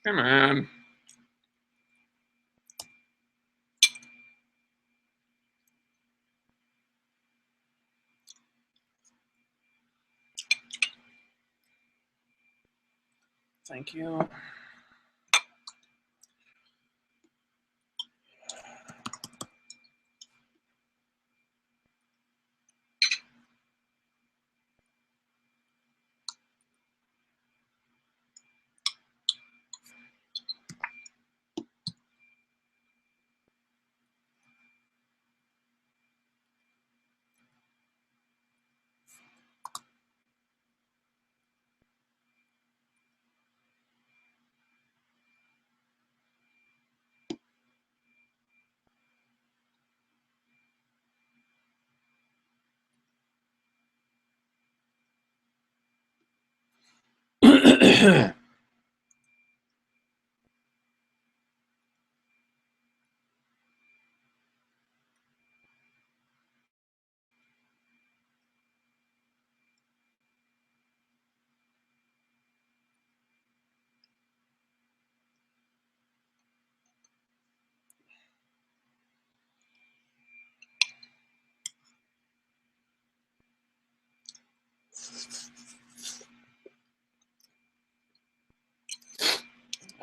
Come on. Thank you.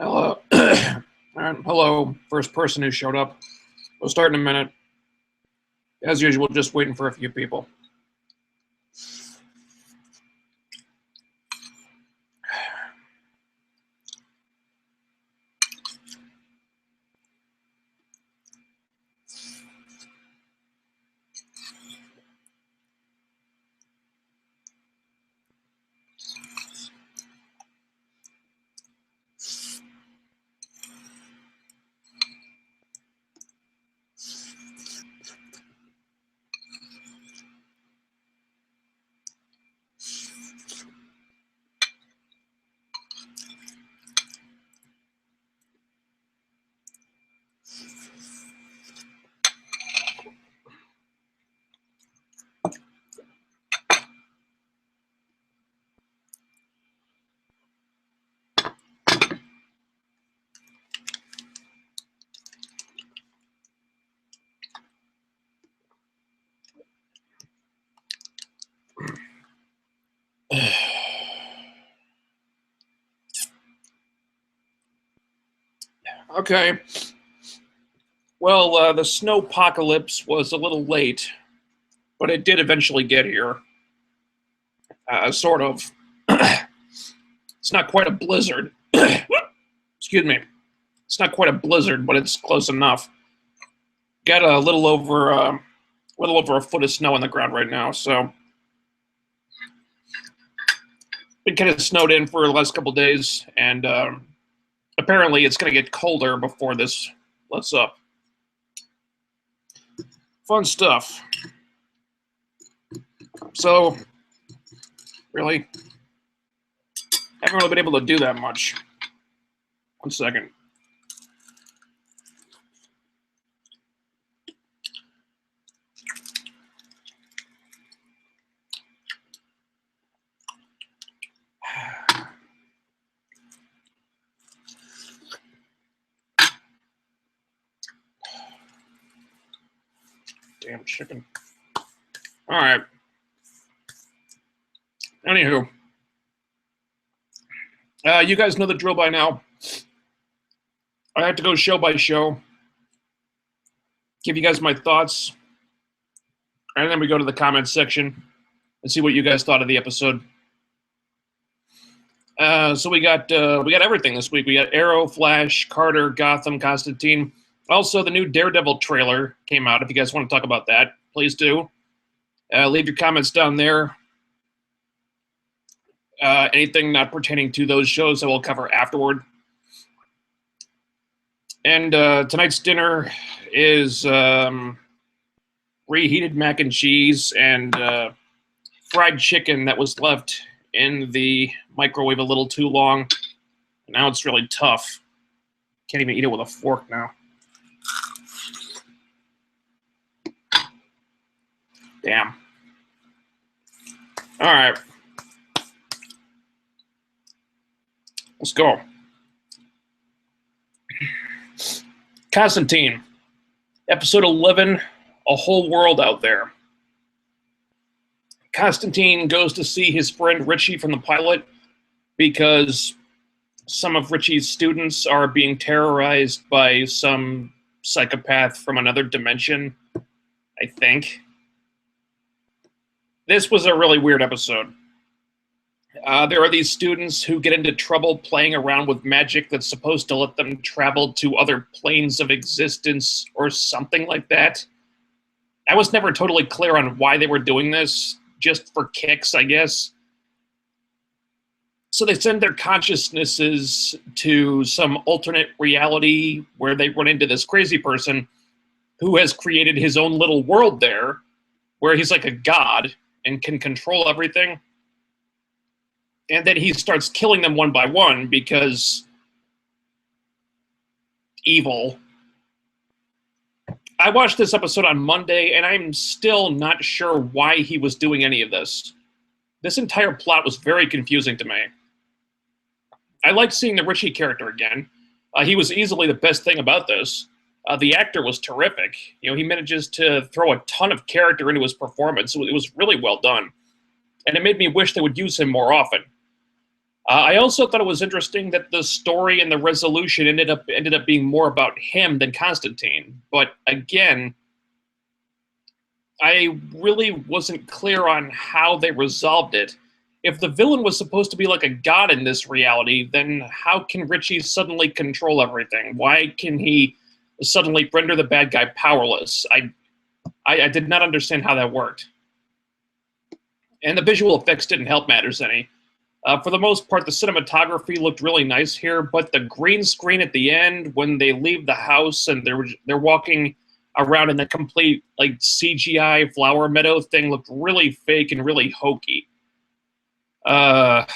Hello. All right, hello, first person who showed up. We'll start in a minute. As usual, just waiting for a few people. Okay. Well, the snowpocalypse was a little late, but it did eventually get here. Sort of. It's not quite a blizzard. Excuse me. It's not quite a blizzard, but it's close enough. Got a little over a foot of snow on the ground right now, so been kind of snowed in for the last couple days, and apparently it's going to get colder before this lets up. Fun stuff. So, really, haven't really been able to do that much. 1 second. Damn chicken. All right. Anywho, you guys know the drill by now. I have to go show by show, give you guys my thoughts, and then we go to the comments section and see what you guys thought of the episode. So we got everything this week. We got Arrow, Flash, Carter, Gotham, Constantine. Also, the new Daredevil trailer came out. If you guys want to talk about that, please do. Leave your comments down there. Anything not pertaining to those shows I will cover afterward. And tonight's dinner is reheated mac and cheese and fried chicken that was left in the microwave a little too long. Now it's really tough. Can't even eat it with a fork now. Damn. All right. Let's go. Constantine, episode 11, A Whole World Out There. Constantine goes to see his friend Richie from the pilot because some of Richie's students are being terrorized by some psychopath from another dimension, I think. This was a really weird episode. There are these students who get into trouble playing around with magic that's supposed to let them travel to other planes of existence or something like that. I was never totally clear on why they were doing this, just for kicks, I guess. So they send their consciousnesses to some alternate reality where they run into this crazy person who has created his own little world there, where he's like a god and can control everything. And then he starts killing them one by one because evil. I watched this episode on Monday, and I'm still not sure why he was doing any of this. This entire plot was very confusing to me. I liked seeing the Richie character again. He was easily the best thing about this. The actor was terrific. You know, he manages to throw a ton of character into his performance. It was really well done. And it made me wish they would use him more often. I also thought it was interesting that the story and the resolution ended up being more about him than Constantine. But again, I really wasn't clear on how they resolved it. If the villain was supposed to be like a god in this reality, then how can Richie suddenly control everything? Why can he suddenly render the bad guy powerless? I did not understand how that worked. And the visual effects didn't help matters any. For the most part, the cinematography looked really nice here, but the green screen at the end, when they leave the house and they're walking around in the complete like CGI flower meadow thing, looked really fake and really hokey. Gotta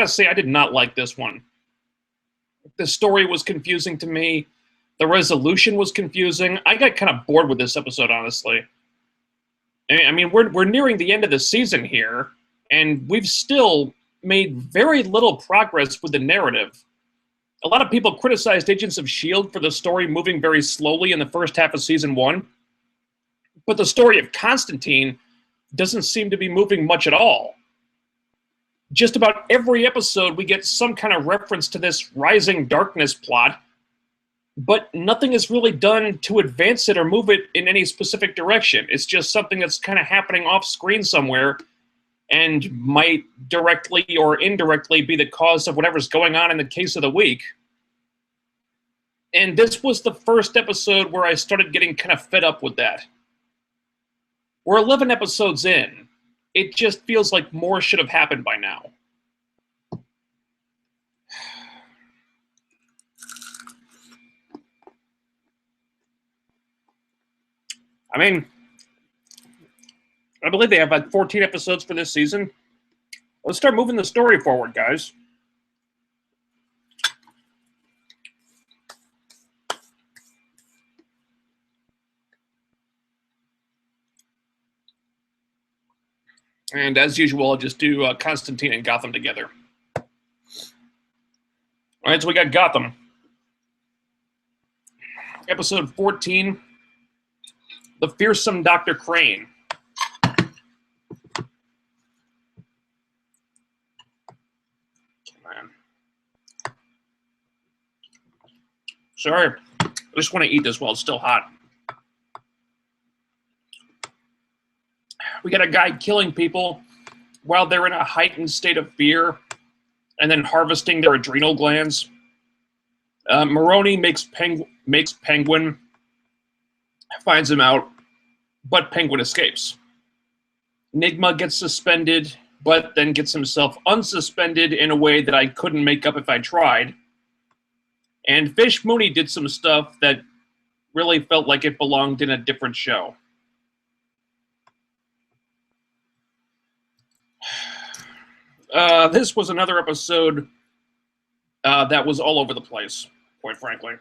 say, I did not like this one. The story was confusing to me. The resolution was confusing. I got kind of bored with this episode, honestly. I mean, we're nearing the end of the season here, and we've still made very little progress with the narrative. A lot of people criticized Agents of S.H.I.E.L.D. for the story moving very slowly in the first half of Season 1. But the story of Constantine doesn't seem to be moving much at all. Just about every episode, we get some kind of reference to this rising darkness plot, but nothing is really done to advance it or move it in any specific direction. It's just something that's kind of happening off screen somewhere, and might directly or indirectly be the cause of whatever's going on in the case of the week. And this was the first episode where I started getting kind of fed up with that. We're 11 episodes in. It just feels like more should have happened by now. I mean, I believe they have like 14 episodes for this season. Let's start moving the story forward, guys. And as usual, I'll just do Constantine and Gotham together. All right, so we got Gotham. Episode 14, The Fearsome Dr. Crane. Sorry, I just want to eat this while it's still hot. We got a guy killing people while they're in a heightened state of fear and then harvesting their adrenal glands. Maroni makes Penguin, finds him out, but Penguin escapes. Enigma gets suspended, but then gets himself unsuspended in a way that I couldn't make up if I tried. And Fish Mooney did some stuff that really felt like it belonged in a different show. This was another episode that was all over the place, quite frankly.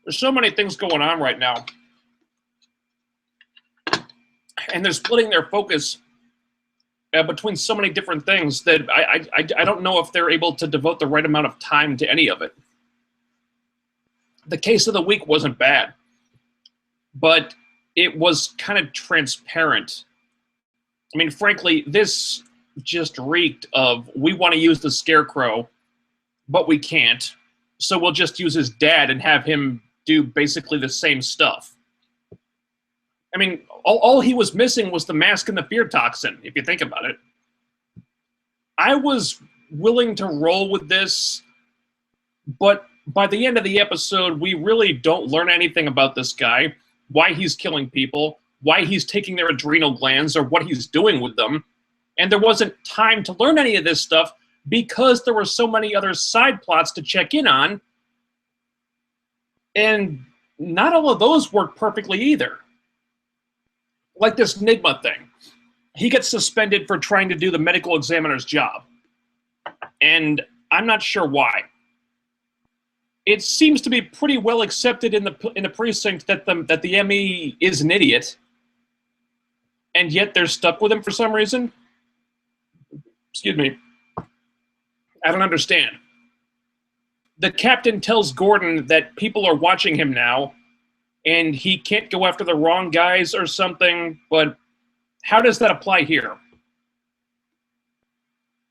There's so many things going on right now. And they're splitting their focus between so many different things that I don't know if they're able to devote the right amount of time to any of it. The case of the week wasn't bad, but it was kind of transparent. I mean, frankly, this just reeked of, we want to use the Scarecrow, but we can't, so we'll just use his dad and have him do basically the same stuff. I mean, all he was missing was the mask and the fear toxin, if you think about it. I was willing to roll with this, but by the end of the episode, we really don't learn anything about this guy, why he's killing people, why he's taking their adrenal glands, or what he's doing with them. And there wasn't time to learn any of this stuff because there were so many other side plots to check in on. And not all of those work perfectly either. Like this Nigma thing. He gets suspended for trying to do the medical examiner's job. And I'm not sure why. It seems to be pretty well accepted in the precinct that the ME is an idiot. And yet they're stuck with him for some reason. Excuse me. I don't understand. The captain tells Gordon that people are watching him now, and he can't go after the wrong guys or something, but how does that apply here?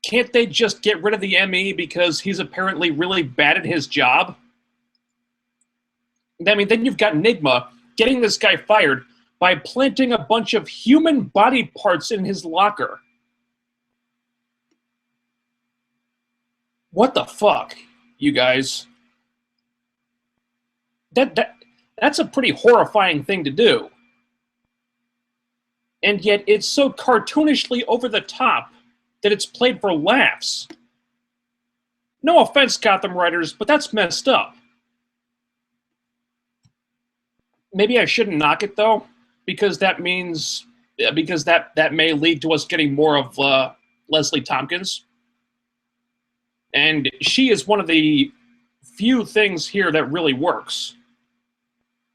Can't they just get rid of the ME because he's apparently really bad at his job? I mean, then you've got Nigma getting this guy fired by planting a bunch of human body parts in his locker. What the fuck, you guys? That's a pretty horrifying thing to do. And yet it's so cartoonishly over the top that it's played for laughs. No offense, Gotham writers, but that's messed up. Maybe I shouldn't knock it, though, because that means... because that may lead to us getting more of Leslie Tompkins. And she is one of the few things here that really works.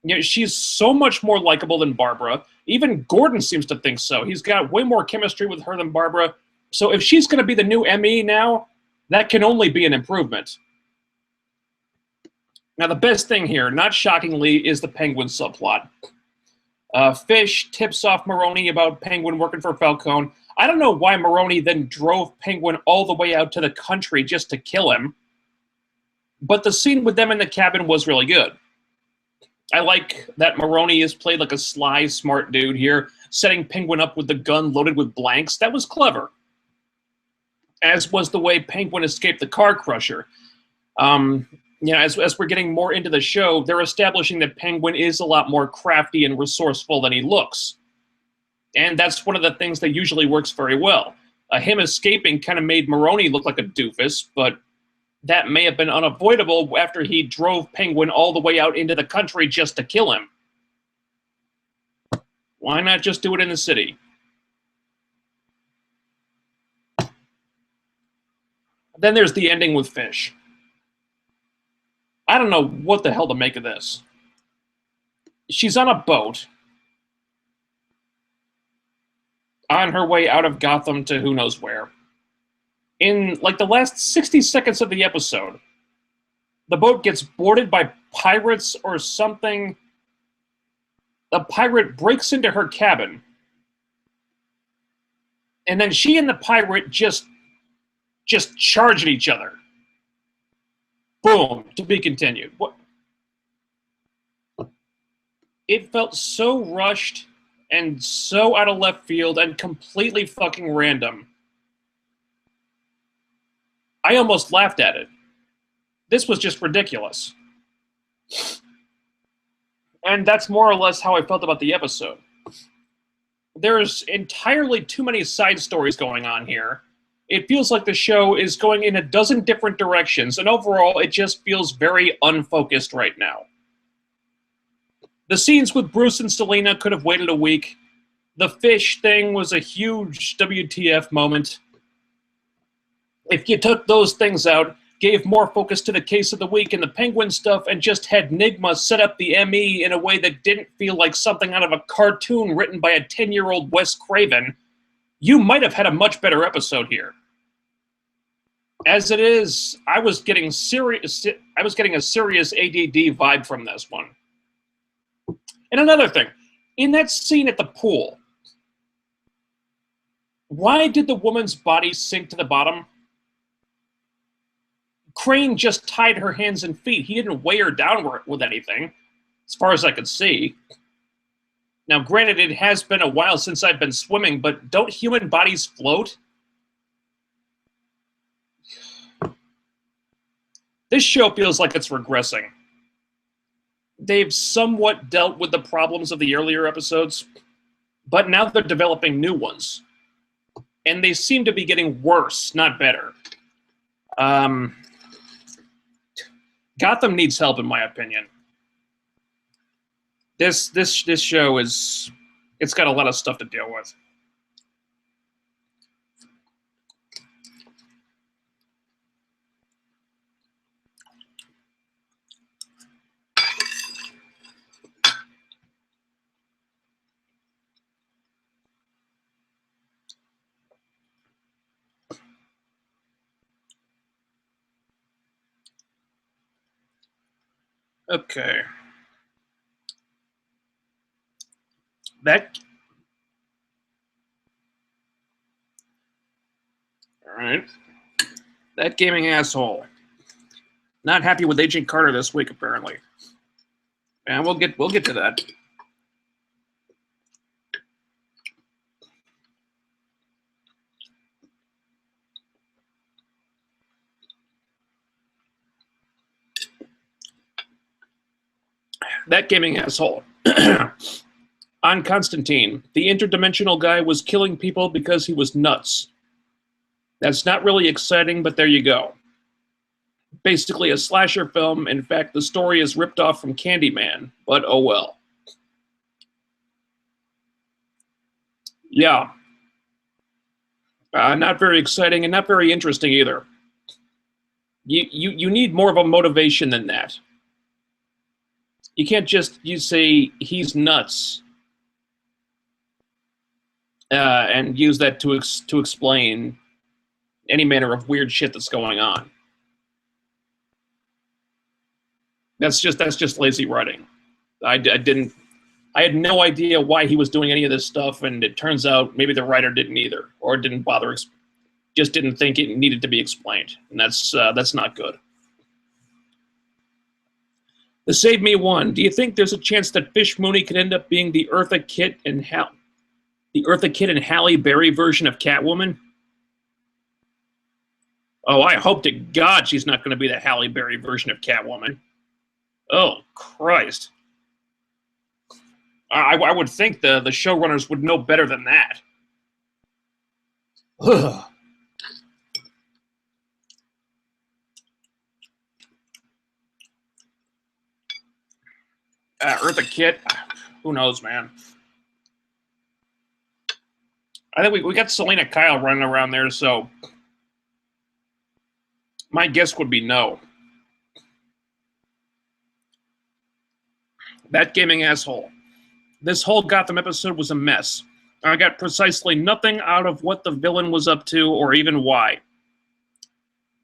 You know, she's so much more likable than Barbara. Even Gordon seems to think so. He's got way more chemistry with her than Barbara. So if she's going to be the new ME now, that can only be an improvement. Now, the best thing here, not shockingly, is the Penguin subplot. Fish tips off Maroni about Penguin working for Falcone. I don't know why Maroni then drove Penguin all the way out to the country just to kill him. But the scene with them in the cabin was really good. I like that Maroni is played like a sly, smart dude here, setting Penguin up with the gun loaded with blanks. That was clever. As was the way Penguin escaped the car crusher. You know, as we're getting more into the show, they're establishing that Penguin is a lot more crafty and resourceful than he looks. And that's one of the things that usually works very well. Him escaping kind of made Maroni look like a doofus, but that may have been unavoidable after he drove Penguin all the way out into the country just to kill him. Why not just do it in the city? Then there's the ending with Fish. I don't know what the hell to make of this. She's on a boat on her way out of Gotham to who knows where. In, like, the last 60 seconds of the episode, the boat gets boarded by pirates or something. A pirate breaks into her cabin. And then she and the pirate just charge at each other. Boom, to be continued. What? It felt so rushed and so out of left field and completely fucking random. I almost laughed at it. This was just ridiculous. And that's more or less how I felt about the episode. There's entirely too many side stories going on here. It feels like the show is going in a dozen different directions, and overall, it just feels very unfocused right now. The scenes with Bruce and Selena could have waited a week. The Fish thing was a huge WTF moment. If you took those things out, gave more focus to the case of the week and the Penguin stuff, and just had Nigma set up the ME in a way that didn't feel like something out of a cartoon written by a 10-year-old Wes Craven, you might have had a much better episode here. As it is, I was getting a serious ADD vibe from this one. And another thing, in that scene at the pool, why did the woman's body sink to the bottom? Crane just tied her hands and feet. He didn't weigh her down with anything, as far as I could see. Now, granted, it has been a while since I've been swimming, but don't human bodies float? This show feels like it's regressing. They've somewhat dealt with the problems of the earlier episodes, but now they're developing new ones. And they seem to be getting worse, not better. Gotham needs help, in my opinion. This show it's got a lot of stuff to deal with. Okay. All right. That gaming asshole. Not happy with Agent Carter this week, apparently. And we'll get to that. That gaming asshole. On Constantine, the interdimensional guy was killing people because he was nuts. That's not really exciting, but there you go. Basically a slasher film. In fact, the story is ripped off from Candyman, but oh well. Yeah. Not very exciting and not very interesting either. You need more of a motivation than that. You can't just say he's nuts and use that to explain any manner of weird shit that's going on. That's just lazy writing. I had no idea why he was doing any of this stuff, and it turns out maybe the writer didn't either, or didn't bother, just didn't think it needed to be explained, and that's not good. The Save Me one. Do you think there's a chance that Fish Mooney could end up being the Eartha Kitt and Halle Berry version of Catwoman? Oh, I hope to God she's not going to be the Halle Berry version of Catwoman. Oh, Christ. I would think the showrunners would know better than that. Ugh. Eartha Kitt? Who knows, man? I think we got Selena Kyle running around there, so my guess would be no. That gaming asshole. This whole Gotham episode was a mess. I got precisely nothing out of what the villain was up to or even why.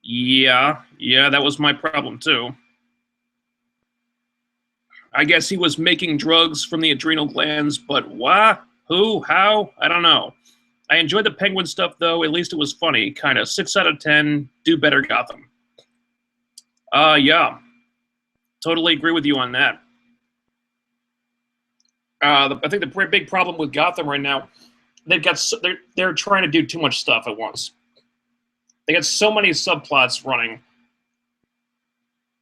Yeah, that was my problem too. I guess he was making drugs from the adrenal glands, but what? Who? How? I don't know. I enjoyed the Penguin stuff, though. At least it was funny. Kind of 6 out of 10. Do better, Gotham. Yeah. Totally agree with you on that. I think the big problem with Gotham right now, they're trying to do too much stuff at once. They got so many subplots running.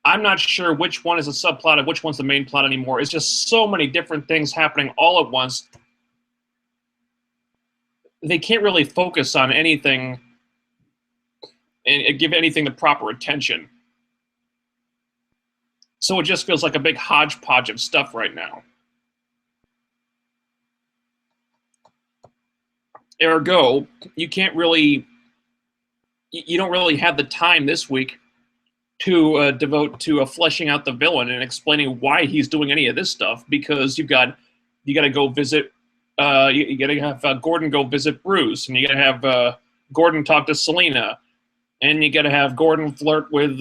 I'm not sure which one is a subplot and which one's the main plot anymore. It's just so many different things happening all at once. They can't really focus on anything and give anything the proper attention. So it just feels like a big hodgepodge of stuff right now. Ergo, you don't really have the time this week to devote to fleshing out the villain and explaining why he's doing any of this stuff, because you got to go visit. You got to have Gordon go visit Bruce, and you got to have Gordon talk to Selena, and you got to have Gordon flirt with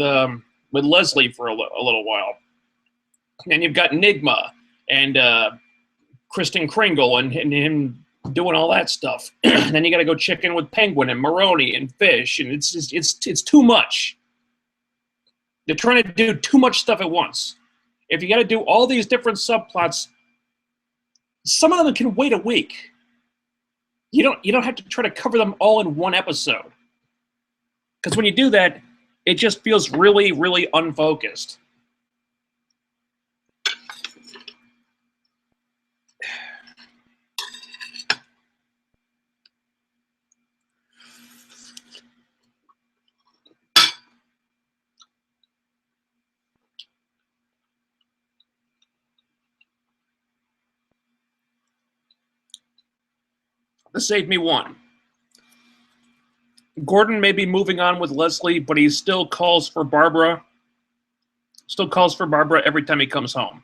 Leslie for a little while. And you've got Nigma and Kristen Kringle and him doing all that stuff. And then you got to go check in with Penguin and Maroni and Fish, and it's too much. They're trying to do too much stuff at once. If you got to do all these different subplots, some of them can wait a week. You don't have to try to cover them all in one episode. Because when you do that, it just feels really, really unfocused. This saved me one. Gordon may be moving on with Leslie, but he still calls for Barbara. Still calls for Barbara every time he comes home.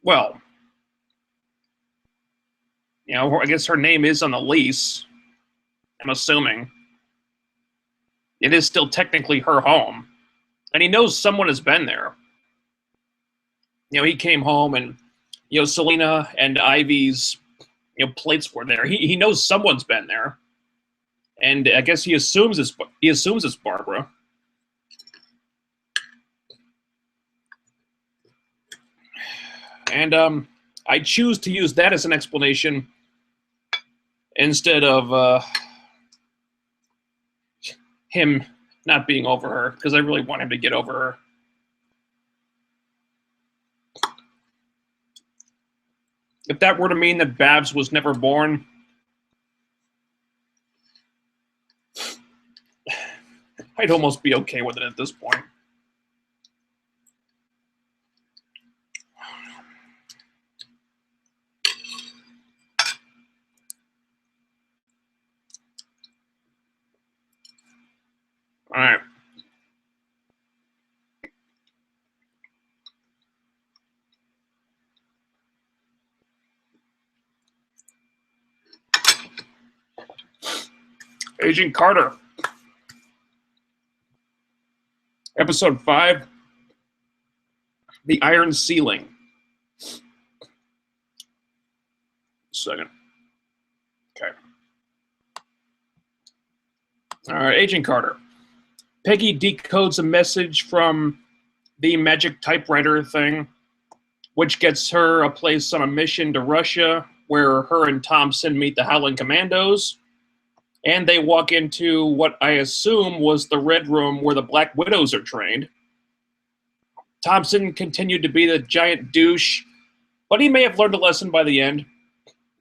Well, I guess her name is on the lease. I'm assuming. It is still technically her home. And he knows someone has been there. He came home and Selena and Ivy's, plates were there. He knows someone's been there, and I guess he assumes it's Barbara. And I choose to use that as an explanation instead of him not being over her, because I really want him to get over her. If that were to mean that Babs was never born, I'd almost be okay with it at this point. All right. Agent Carter. Episode 5, The Iron Ceiling. Second. Okay. All right, Agent Carter. Peggy decodes a message from the magic typewriter thing, which gets her a place on a mission to Russia, where her and Thompson meet the Howling Commandos. And they walk into what I assume was the Red Room where the Black Widows are trained. Thompson continued to be the giant douche, but he may have learned a lesson by the end.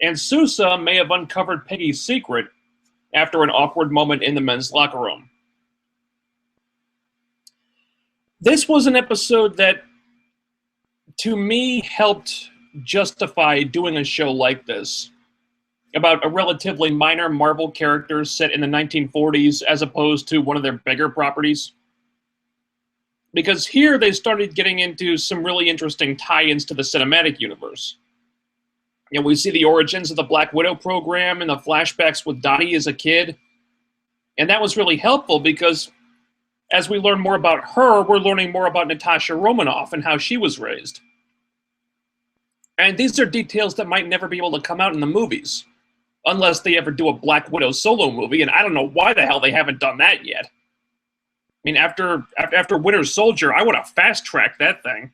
And Sousa may have uncovered Peggy's secret after an awkward moment in the men's locker room. This was an episode that, to me, helped justify doing a show like this, about a relatively minor Marvel character set in the 1940s as opposed to one of their bigger properties. Because here they started getting into some really interesting tie-ins to the cinematic universe. We see the origins of the Black Widow program and the flashbacks with Dottie as a kid. And that was really helpful because as we learn more about her, we're learning more about Natasha Romanoff and how she was raised. And these are details that might never be able to come out in the movies, unless they ever do a Black Widow solo movie, and I don't know why the hell they haven't done that yet. I mean, after Winter Soldier, I would have fast-tracked that thing.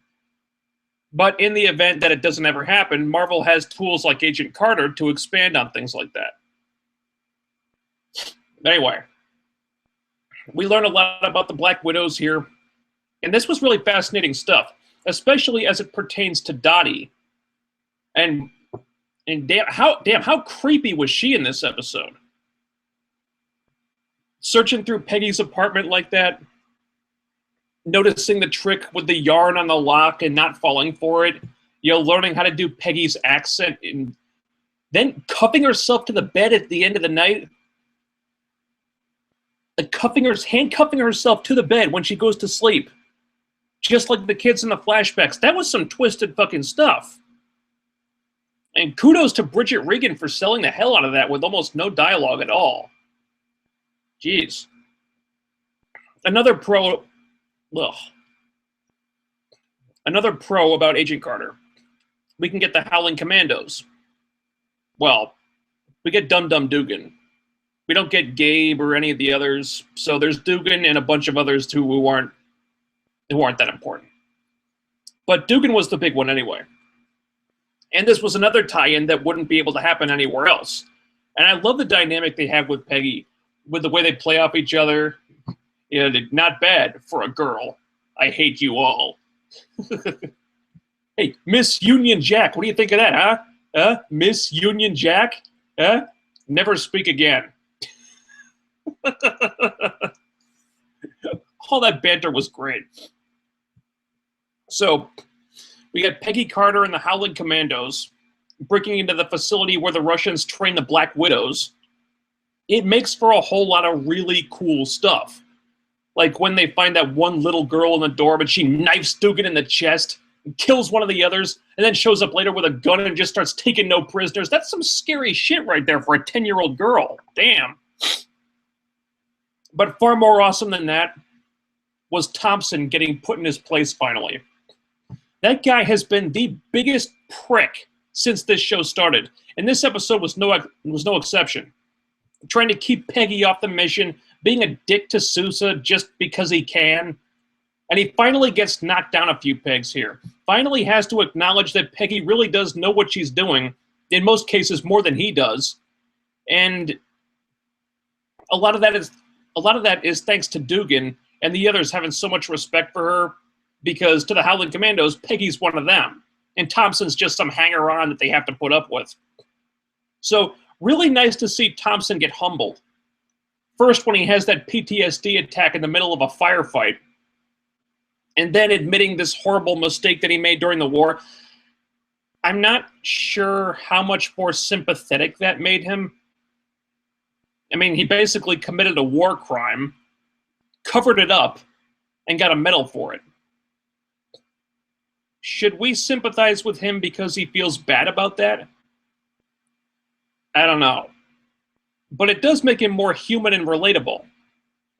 But in the event that it doesn't ever happen, Marvel has tools like Agent Carter to expand on things like that. Anyway, we learn a lot about the Black Widows here, and this was really fascinating stuff, especially as it pertains to Dottie. And damn, how creepy was she in this episode? Searching through Peggy's apartment like that, noticing the trick with the yarn on the lock and not falling for it, learning how to do Peggy's accent, and then cuffing herself to the bed at the end of the night. Handcuffing herself to the bed when she goes to sleep. Just like the kids in the flashbacks. That was some twisted fucking stuff. And kudos to Bridget Regan for selling the hell out of that with almost no dialogue at all. Jeez. Another pro about Agent Carter. We can get the Howling Commandos. Well, we get Dum Dum Dugan. We don't get Gabe or any of the others. So there's Dugan and a bunch of others too who aren't that important. But Dugan was the big one anyway. And this was another tie-in that wouldn't be able to happen anywhere else. And I love the dynamic they have with Peggy, with the way they play off each other. You know, not bad for a girl. I hate you all. Hey, Miss Union Jack, what do you think of that, huh? Miss Union Jack? Never speak again. All that banter was great. So, we got Peggy Carter and the Howling Commandos breaking into the facility where the Russians train the Black Widows. It makes for a whole lot of really cool stuff. Like when they find that one little girl in the door, but she knifes Dugan in the chest, and kills one of the others, and then shows up later with a gun and just starts taking no prisoners. That's some scary shit right there for a 10-year-old girl. Damn. But far more awesome than that was Thompson getting put in his place finally. That guy has been the biggest prick since this show started, and this episode was no exception. Trying to keep Peggy off the mission, being a dick to Sousa just because he can. And he finally gets knocked down a few pegs here. Finally has to acknowledge that Peggy really does know what she's doing, in most cases more than he does. And a lot of that is thanks to Dugan and the others having so much respect for her, because to the Howling Commandos, Peggy's one of them. And Thompson's just some hanger-on that they have to put up with. So, really nice to see Thompson get humbled. First, when he has that PTSD attack in the middle of a firefight, and then admitting this horrible mistake that he made during the war. I'm not sure how much more sympathetic that made him. I mean, he basically committed a war crime, covered it up, and got a medal for it. Should we sympathize with him because he feels bad about that? I don't know. But it does make him more human and relatable.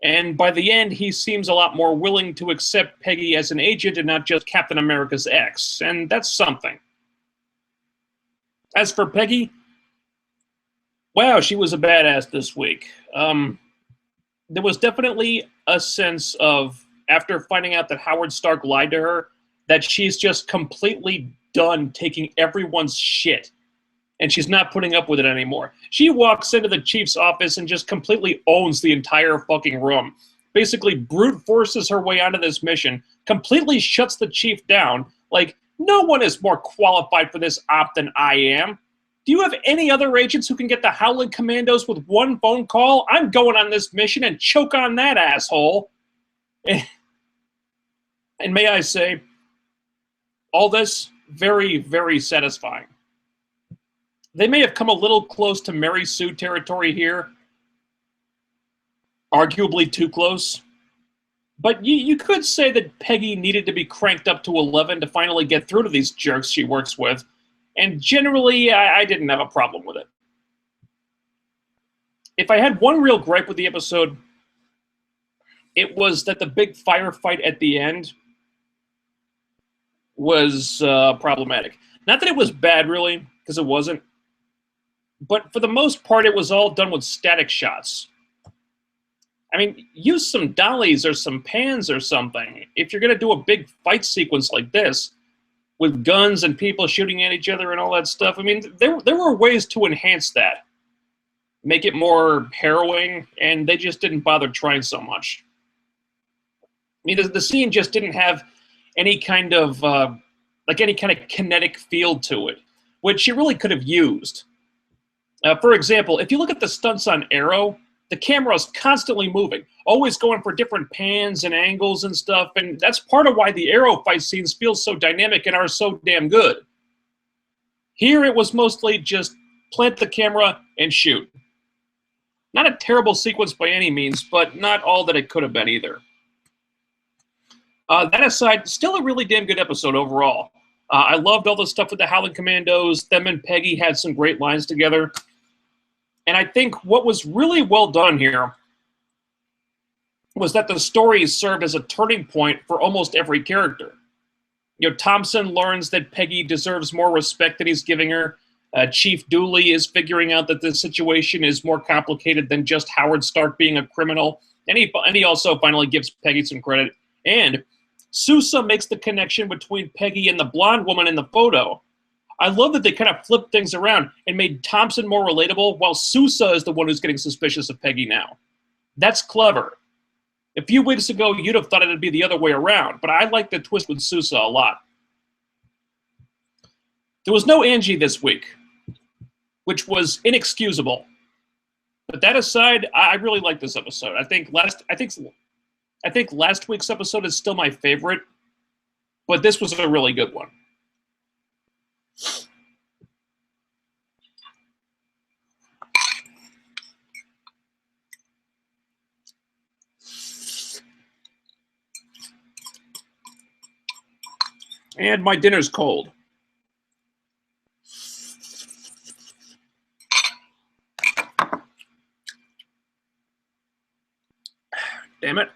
And by the end, he seems a lot more willing to accept Peggy as an agent and not just Captain America's ex. And that's something. As for Peggy, wow, she was a badass this week. There was definitely a sense of, after finding out that Howard Stark lied to her, that she's just completely done taking everyone's shit. And she's not putting up with it anymore. She walks into the chief's office and just completely owns the entire fucking room. Basically brute forces her way onto this mission, completely shuts the chief down. Like, no one is more qualified for this op than I am. Do you have any other agents who can get the Howling Commandos with one phone call? I'm going on this mission and choke on that asshole. And may I say, all this, very, very satisfying. They may have come a little close to Mary Sue territory here. Arguably too close. But you could say that Peggy needed to be cranked up to 11 to finally get through to these jerks she works with. And generally, I didn't have a problem with it. If I had one real gripe with the episode, it was that the big firefight at the end was problematic. Not that it was bad, really, because it wasn't. But for the most part, it was all done with static shots. I mean, use some dollies or some pans or something. If you're going to do a big fight sequence like this, with guns and people shooting at each other and all that stuff, I mean, there were ways to enhance that. Make it more harrowing, and they just didn't bother trying so much. I mean, the scene just didn't have any kind of, kinetic feel to it, which you really could have used. For example, if you look at the stunts on Arrow, the camera's constantly moving, always going for different pans and angles and stuff, and that's part of why the Arrow fight scenes feel so dynamic and are so damn good. Here it was mostly just plant the camera and shoot. Not a terrible sequence by any means, but not all that it could have been either. That aside, still a really damn good episode overall. I loved all the stuff with the Howling Commandos. Them and Peggy had some great lines together. And I think what was really well done here was that the story served as a turning point for almost every character. Thompson learns that Peggy deserves more respect than he's giving her. Chief Dooley is figuring out that the situation is more complicated than just Howard Stark being a criminal. And he also finally gives Peggy some credit. And Sousa makes the connection between Peggy and the blonde woman in the photo. I love that they kind of flipped things around and made Thompson more relatable, while Sousa is the one who's getting suspicious of Peggy now. That's clever. A few weeks ago, you'd have thought it'd be the other way around, but I like the twist with Sousa a lot. There was no Angie this week, which was inexcusable. But that aside, I really like this episode. I think last week's episode is still my favorite, but this was a really good one. And my dinner's cold. Damn it.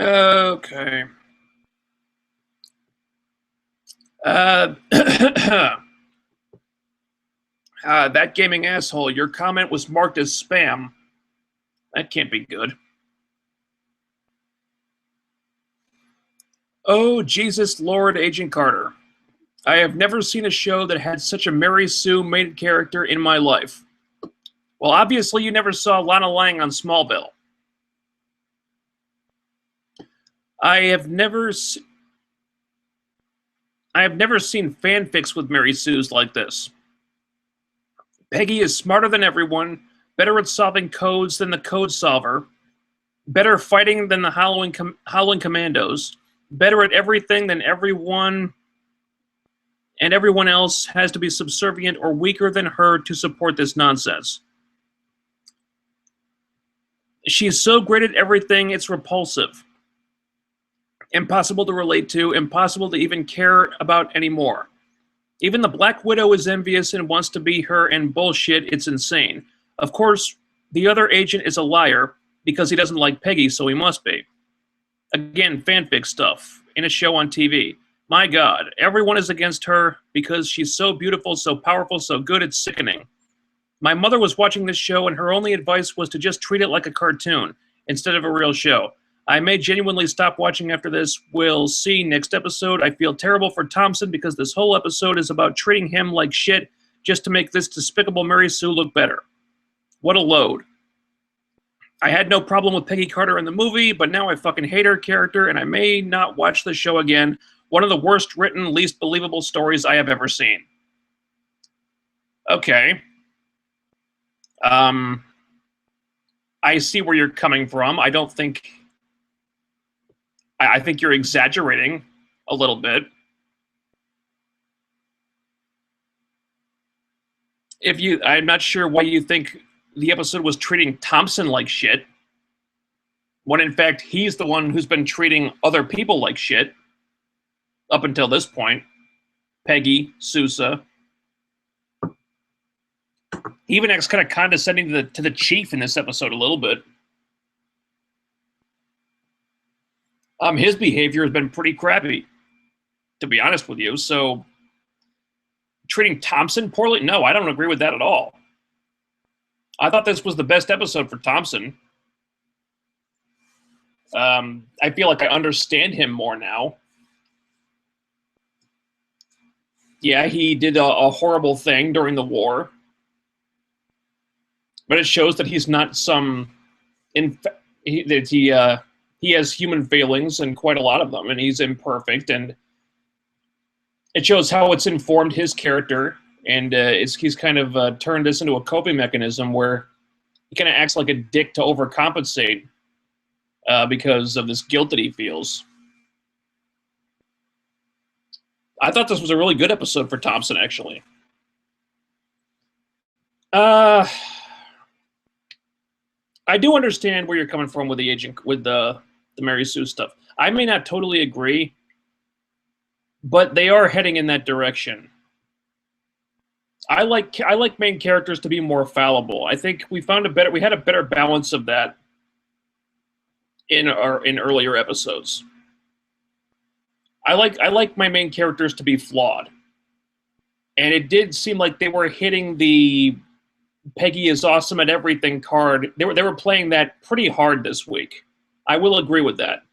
Okay. That gaming asshole, your comment was marked as spam. That can't be good. Oh, Jesus Lord, Agent Carter. I have never seen a show that had such a Mary Sue main character in my life. Well, obviously you never saw Lana Lang on Smallville. I have never seen fanfics with Mary Sues like this. Peggy is smarter than everyone, better at solving codes than the code solver, better fighting than the Howling Commandos, better at everything than everyone, and everyone else has to be subservient or weaker than her to support this nonsense. She is so great at everything, it's repulsive. Impossible to relate to, impossible to even care about anymore. Even the Black Widow is envious and wants to be her, and bullshit, it's insane. Of course, the other agent is a liar because he doesn't like Peggy, so he must be. Again, fanfic stuff in a show on TV. My God, everyone is against her because she's so beautiful, so powerful, so good, it's sickening. My mother was watching this show, and her only advice was to just treat it like a cartoon instead of a real show. I may genuinely stop watching after this. We'll see next episode. I feel terrible for Thompson because this whole episode is about treating him like shit just to make this despicable Mary Sue look better. What a load. I had no problem with Peggy Carter in the movie, but now I fucking hate her character, and I may not watch the show again. One of the worst written, least believable stories I have ever seen. Okay. I see where you're coming from. I think you're exaggerating a little bit. I'm not sure why you think the episode was treating Thompson like shit, when in fact he's the one who's been treating other people like shit up until this point. Peggy, Sousa. He even acts kind of condescending to the chief in this episode a little bit. His behavior has been pretty crappy, to be honest with you. So, treating Thompson poorly? No, I don't agree with that at all. I thought this was the best episode for Thompson. I feel like I understand him more now. Yeah, he did a horrible thing during the war, but it shows that he's not he has human failings, and quite a lot of them, and he's imperfect, and it shows how it's informed his character, and he's kind of turned this into a coping mechanism where he kind of acts like a dick to overcompensate because of this guilt that he feels. I thought this was a really good episode for Thompson, actually. I do understand where you're coming from with the Mary Sue stuff. I may not totally agree, but they are heading in that direction. I like main characters to be more fallible. I think we had a better balance of that in earlier episodes. I like my main characters to be flawed. And it did seem like they were hitting the Peggy is awesome at everything card. They were playing that pretty hard this week. I will agree with that.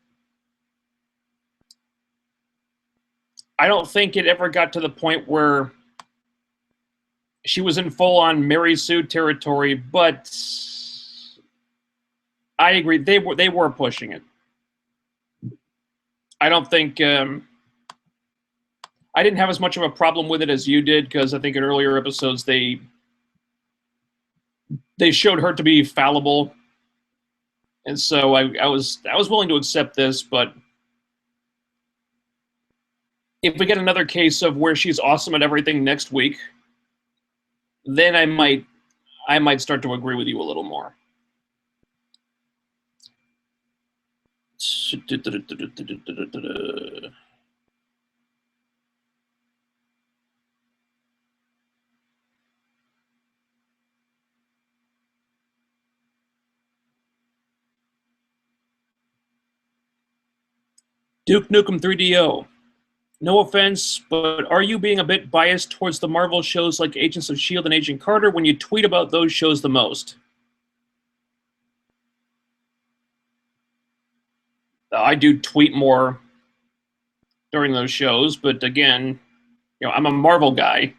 I don't think it ever got to the point where she was in full-on Mary Sue territory, but I agree. They were pushing it. I don't think I didn't have as much of a problem with it as you did, because I think in earlier episodes they showed her to be fallible, and so I was willing to accept this. But if we get another case of where she's awesome at everything next week, then I might start to agree with you a little more. Duke Nukem 3DO. No offense, but are you being a bit biased towards the Marvel shows like Agents of S.H.I.E.L.D. and Agent Carter when you tweet about those shows the most? I do tweet more during those shows, but again, I'm a Marvel guy.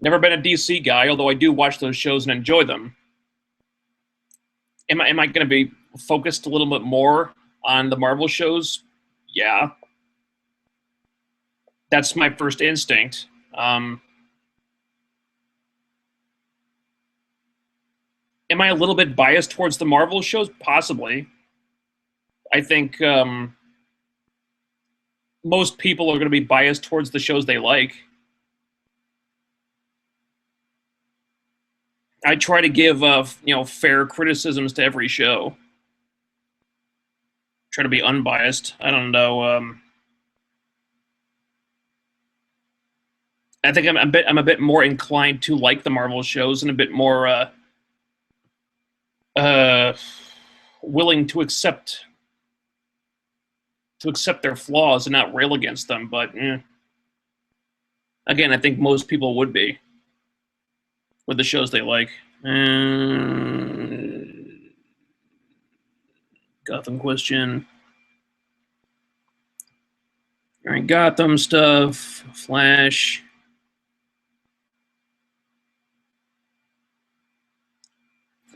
Never been a DC guy, although I do watch those shows and enjoy them. Am I going to be focused a little bit more on the Marvel shows? Yeah. That's my first instinct. Am I a little bit biased towards the Marvel shows? Possibly. I think most people are going to be biased towards the shows they like. I try to give fair criticisms to every show. Try to be unbiased. I don't know. I think I'm a bit more inclined to like the Marvel shows and a bit more willing to accept their flaws and not rail against them. But again, I think most people would be with the shows they like. Gotham question. All right, Gotham stuff. Flash.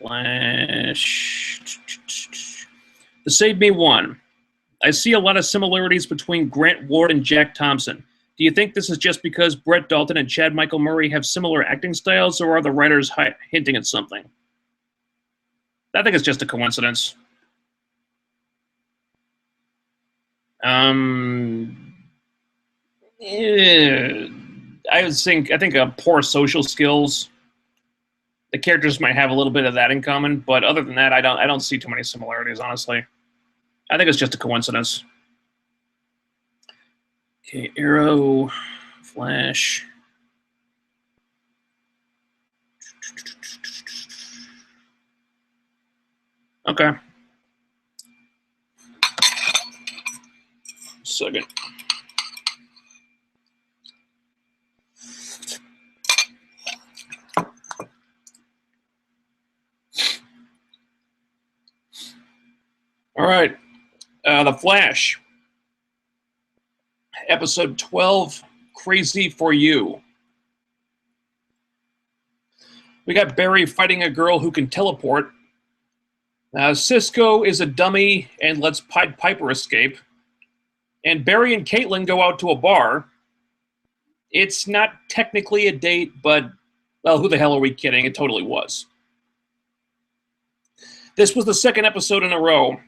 The Save Me one. I see a lot of similarities between Grant Ward and Jack Thompson. Do you think this is just because Brett Dalton and Chad Michael Murray have similar acting styles, or are the writers hinting at something? I think it's just a coincidence. I think poor social skills. The characters might have a little bit of that in common, but other than that, I don't see too many similarities, honestly. I think it's just a coincidence. Okay, Arrow, Flash. Okay. Second. All right. The Flash. Episode 12, Crazy for You. We got Barry fighting a girl who can teleport. Cisco is a dummy and lets Pied Piper escape. And Barry and Caitlin go out to a bar. It's not technically a date, but, well, who the hell are we kidding? It totally was. This was the second episode in a row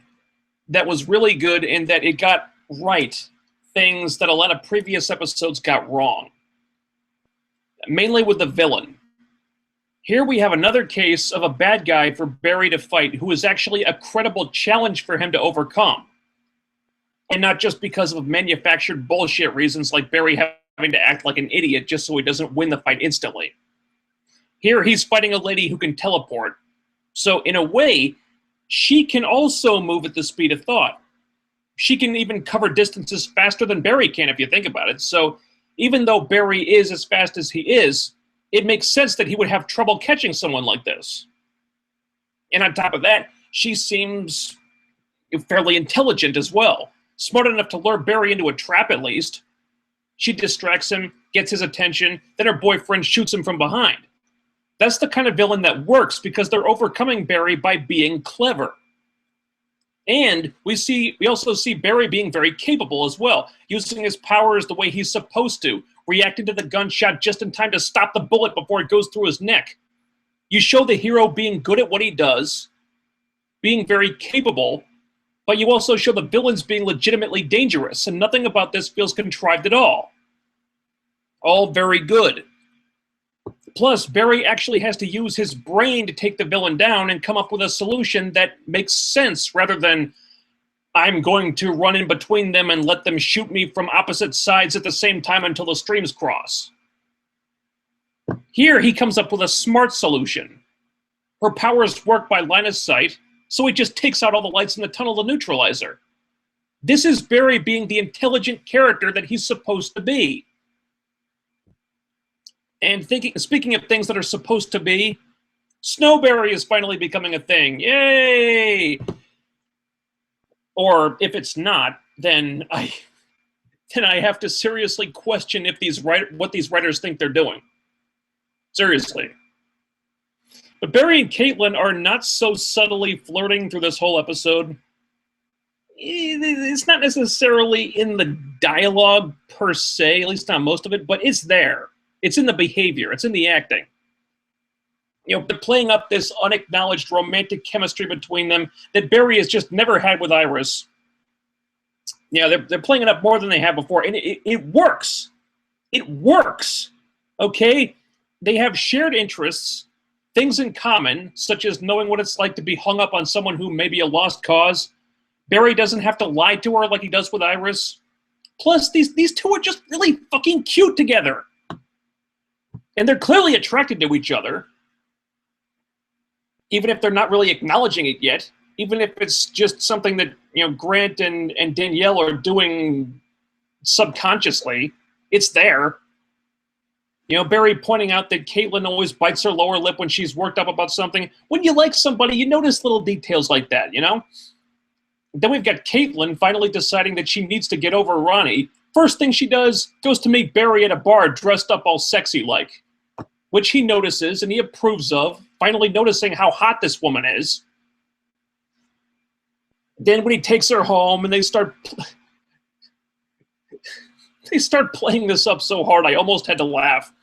that was really good in that it got right things that a lot of previous episodes got wrong, mainly with the villain. Here we have another case of a bad guy for Barry to fight who is actually a credible challenge for him to overcome. And not just because of manufactured bullshit reasons like Barry having to act like an idiot just so he doesn't win the fight instantly. Here he's fighting a lady who can teleport. So in a way, she can also move at the speed of thought. She can even cover distances faster than Barry can if you think about it. So even though Barry is as fast as he is, it makes sense that he would have trouble catching someone like this. And on top of that, she seems fairly intelligent as well. Smart enough to lure Barry into a trap at least. She distracts him, gets his attention, then her boyfriend shoots him from behind. That's the kind of villain that works because they're overcoming Barry by being clever. And we also see Barry being very capable as well, using his powers the way he's supposed to, reacting to the gunshot just in time to stop the bullet before it goes through his neck. You show the hero being good at what he does, being very capable, but you also show the villains being legitimately dangerous, and nothing about this feels contrived at all. All very good. Plus, Barry actually has to use his brain to take the villain down and come up with a solution that makes sense rather than, I'm going to run in between them and let them shoot me from opposite sides at the same time until the streams cross. Here, he comes up with a smart solution. Her powers work by line of sight, so he just takes out all the lights in the tunnel to neutralize her. This is Barry being the intelligent character that he's supposed to be. And speaking of things that are supposed to be, Snowberry is finally becoming a thing. Yay! Or if it's not, then I have to seriously question if what these writers think they're doing. Seriously. But Barry and Caitlin are not so subtly flirting through this whole episode. It's not necessarily in the dialogue per se, at least not most of it, but it's there. It's in the behavior. It's in the acting. You know, they're playing up this unacknowledged romantic chemistry between them that Barry has just never had with Iris. You know, they're playing it up more than they have before, and it works. It works, okay? They have shared interests, things in common, such as knowing what it's like to be hung up on someone who may be a lost cause. Barry doesn't have to lie to her like he does with Iris. Plus, these two are just really fucking cute together. And they're clearly attracted to each other, even if they're not really acknowledging it yet, even if it's just something that, you know, Grant and Danielle are doing subconsciously. It's there. You know, Barry pointing out that Caitlin always bites her lower lip when she's worked up about something. When you like somebody, you notice little details like that, you know? Then we've got Caitlin finally deciding that she needs to get over Ronnie. First thing she does, goes to meet Barry at a bar dressed up all sexy-like, which he notices and he approves of, finally noticing how hot this woman is. Then when he takes her home and they start playing this up so hard, I almost had to laugh.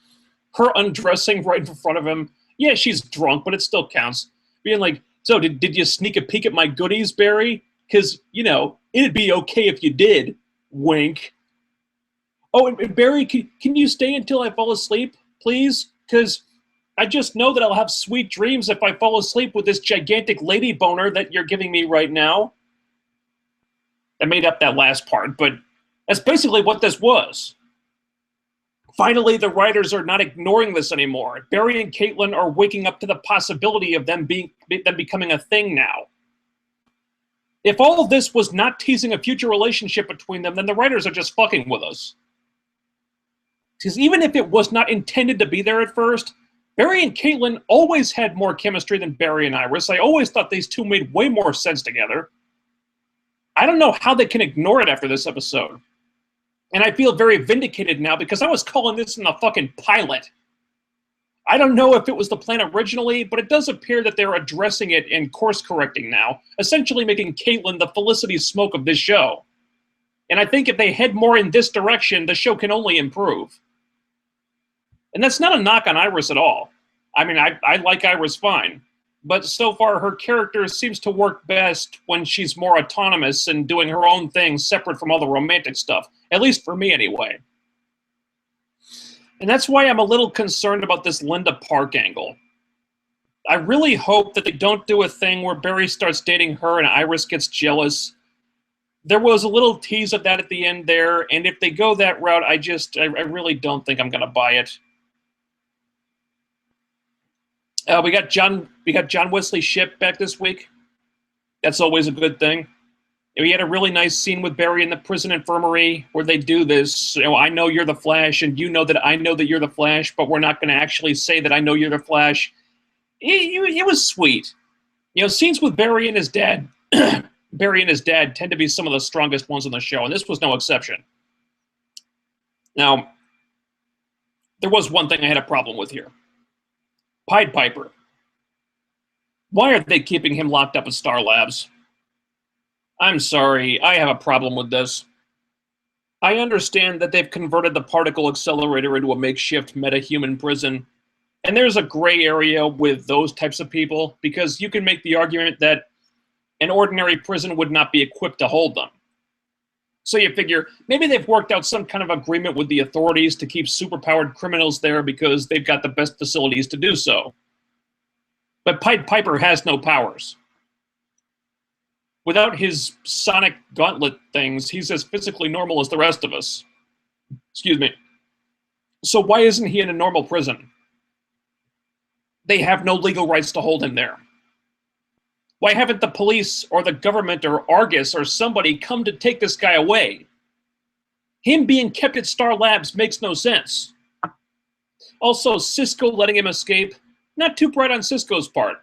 Her undressing right in front of him. Yeah, she's drunk, but it still counts. Being like, so did you sneak a peek at my goodies, Barry? Because, you know, it'd be okay if you did. Wink. Oh, and Barry, can you stay until I fall asleep, please? Because I just know that I'll have sweet dreams if I fall asleep with this gigantic lady boner that you're giving me right now. I made up that last part, but that's basically what this was. Finally, the writers are not ignoring this anymore. Barry and Caitlin are waking up to the possibility of them becoming a thing now. If all of this was not teasing a future relationship between them, then the writers are just fucking with us. Because even if it was not intended to be there at first, Barry and Caitlin always had more chemistry than Barry and Iris. I always thought these two made way more sense together. I don't know how they can ignore it after this episode. And I feel very vindicated now because I was calling this in the fucking pilot. I don't know if it was the plan originally, but it does appear that they're addressing it and course-correcting now, essentially making Caitlin the Felicity Smoke of this show. And I think if they head more in this direction, the show can only improve. And that's not a knock on Iris at all. I mean, I like Iris fine. But so far, her character seems to work best when she's more autonomous and doing her own thing separate from all the romantic stuff. At least for me, anyway. And that's why I'm a little concerned about this Linda Park angle. I really hope that they don't do a thing where Barry starts dating her and Iris gets jealous. There was a little tease of that at the end there, and if they go that route, I really don't think I'm going to buy it. We got John Wesley Shipp back this week. That's always a good thing. We had a really nice scene with Barry in the prison infirmary where they do this. You know, I know you're the Flash, and you know that I know that you're the Flash, but we're not going to actually say that I know you're the Flash. It was sweet. You know, scenes with Barry and his dad, Barry and his dad tend to be some of the strongest ones on the show, and this was no exception. Now, there was one thing I had a problem with here. Pied Piper. Why are they keeping him locked up at Star Labs? I'm sorry, I have a problem with this. I understand that they've converted the particle accelerator into a makeshift metahuman prison, and there's a gray area with those types of people, because you can make the argument that an ordinary prison would not be equipped to hold them. So you figure, maybe they've worked out some kind of agreement with the authorities to keep superpowered criminals there because they've got the best facilities to do so. But Pied Piper has no powers. Without his sonic gauntlet things, he's as physically normal as the rest of us. Excuse me. So why isn't he in a normal prison? They have no legal rights to hold him there. Why haven't the police or the government or Argus or somebody come to take this guy away? Him being kept at Star Labs makes no sense. Also, Cisco letting him escape, not too bright on Cisco's part.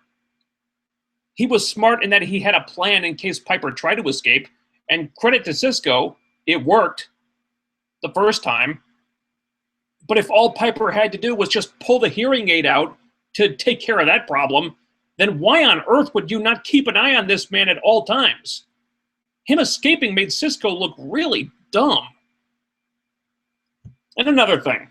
He was smart in that he had a plan in case Piper tried to escape, and credit to Cisco, it worked the first time. But if all Piper had to do was just pull the hearing aid out to take care of that problem, then why on earth would you not keep an eye on this man at all times? Him escaping made Cisco look really dumb. And another thing.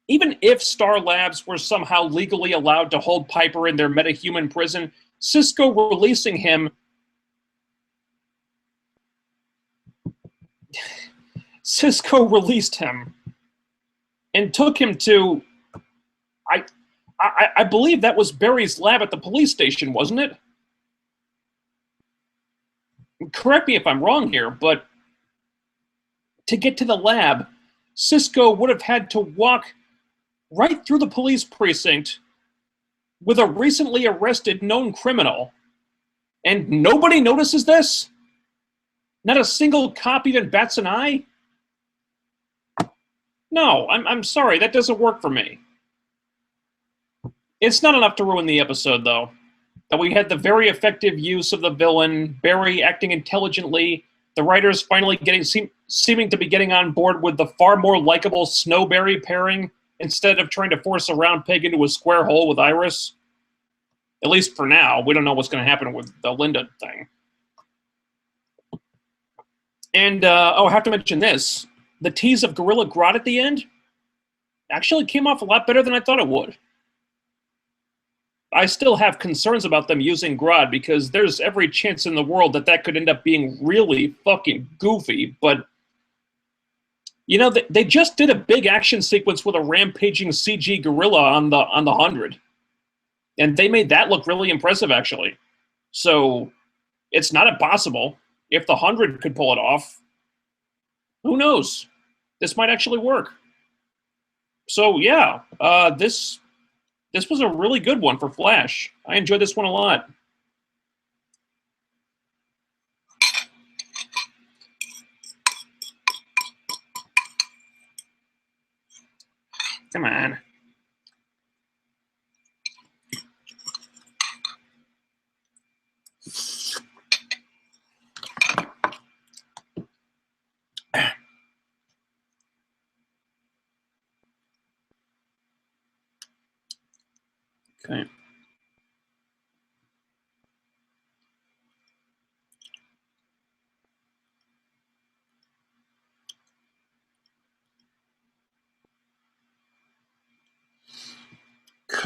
Even if Star Labs were somehow legally allowed to hold Piper in their metahuman prison, Cisco releasing him... Cisco released him and took him to... I believe that was Barry's lab at the police station, wasn't it? Correct me if I'm wrong here, but to get to the lab, Cisco would have had to walk right through the police precinct with a recently arrested known criminal. And nobody notices this? Not a single cop even bats an eye? No, I'm sorry, that doesn't work for me. It's not enough to ruin the episode, though. That we had the very effective use of the villain, Barry acting intelligently, the writers finally seeming to be getting on board with the far more likable Snowberry pairing instead of trying to force a round peg into a square hole with Iris. At least for now. We don't know what's going to happen with the Linda thing. And, I have to mention this. The tease of Gorilla Grodd at the end actually came off a lot better than I thought it would. I still have concerns about them using Grodd because there's every chance in the world that that could end up being really fucking goofy, but you know, they just did a big action sequence with a rampaging CG gorilla on the 100. And they made that look really impressive, actually. So, it's not impossible. If the 100 could pull it off, who knows? This might actually work. So, yeah, this was a really good one for Flash. I enjoyed this one a lot. Come on. Okay.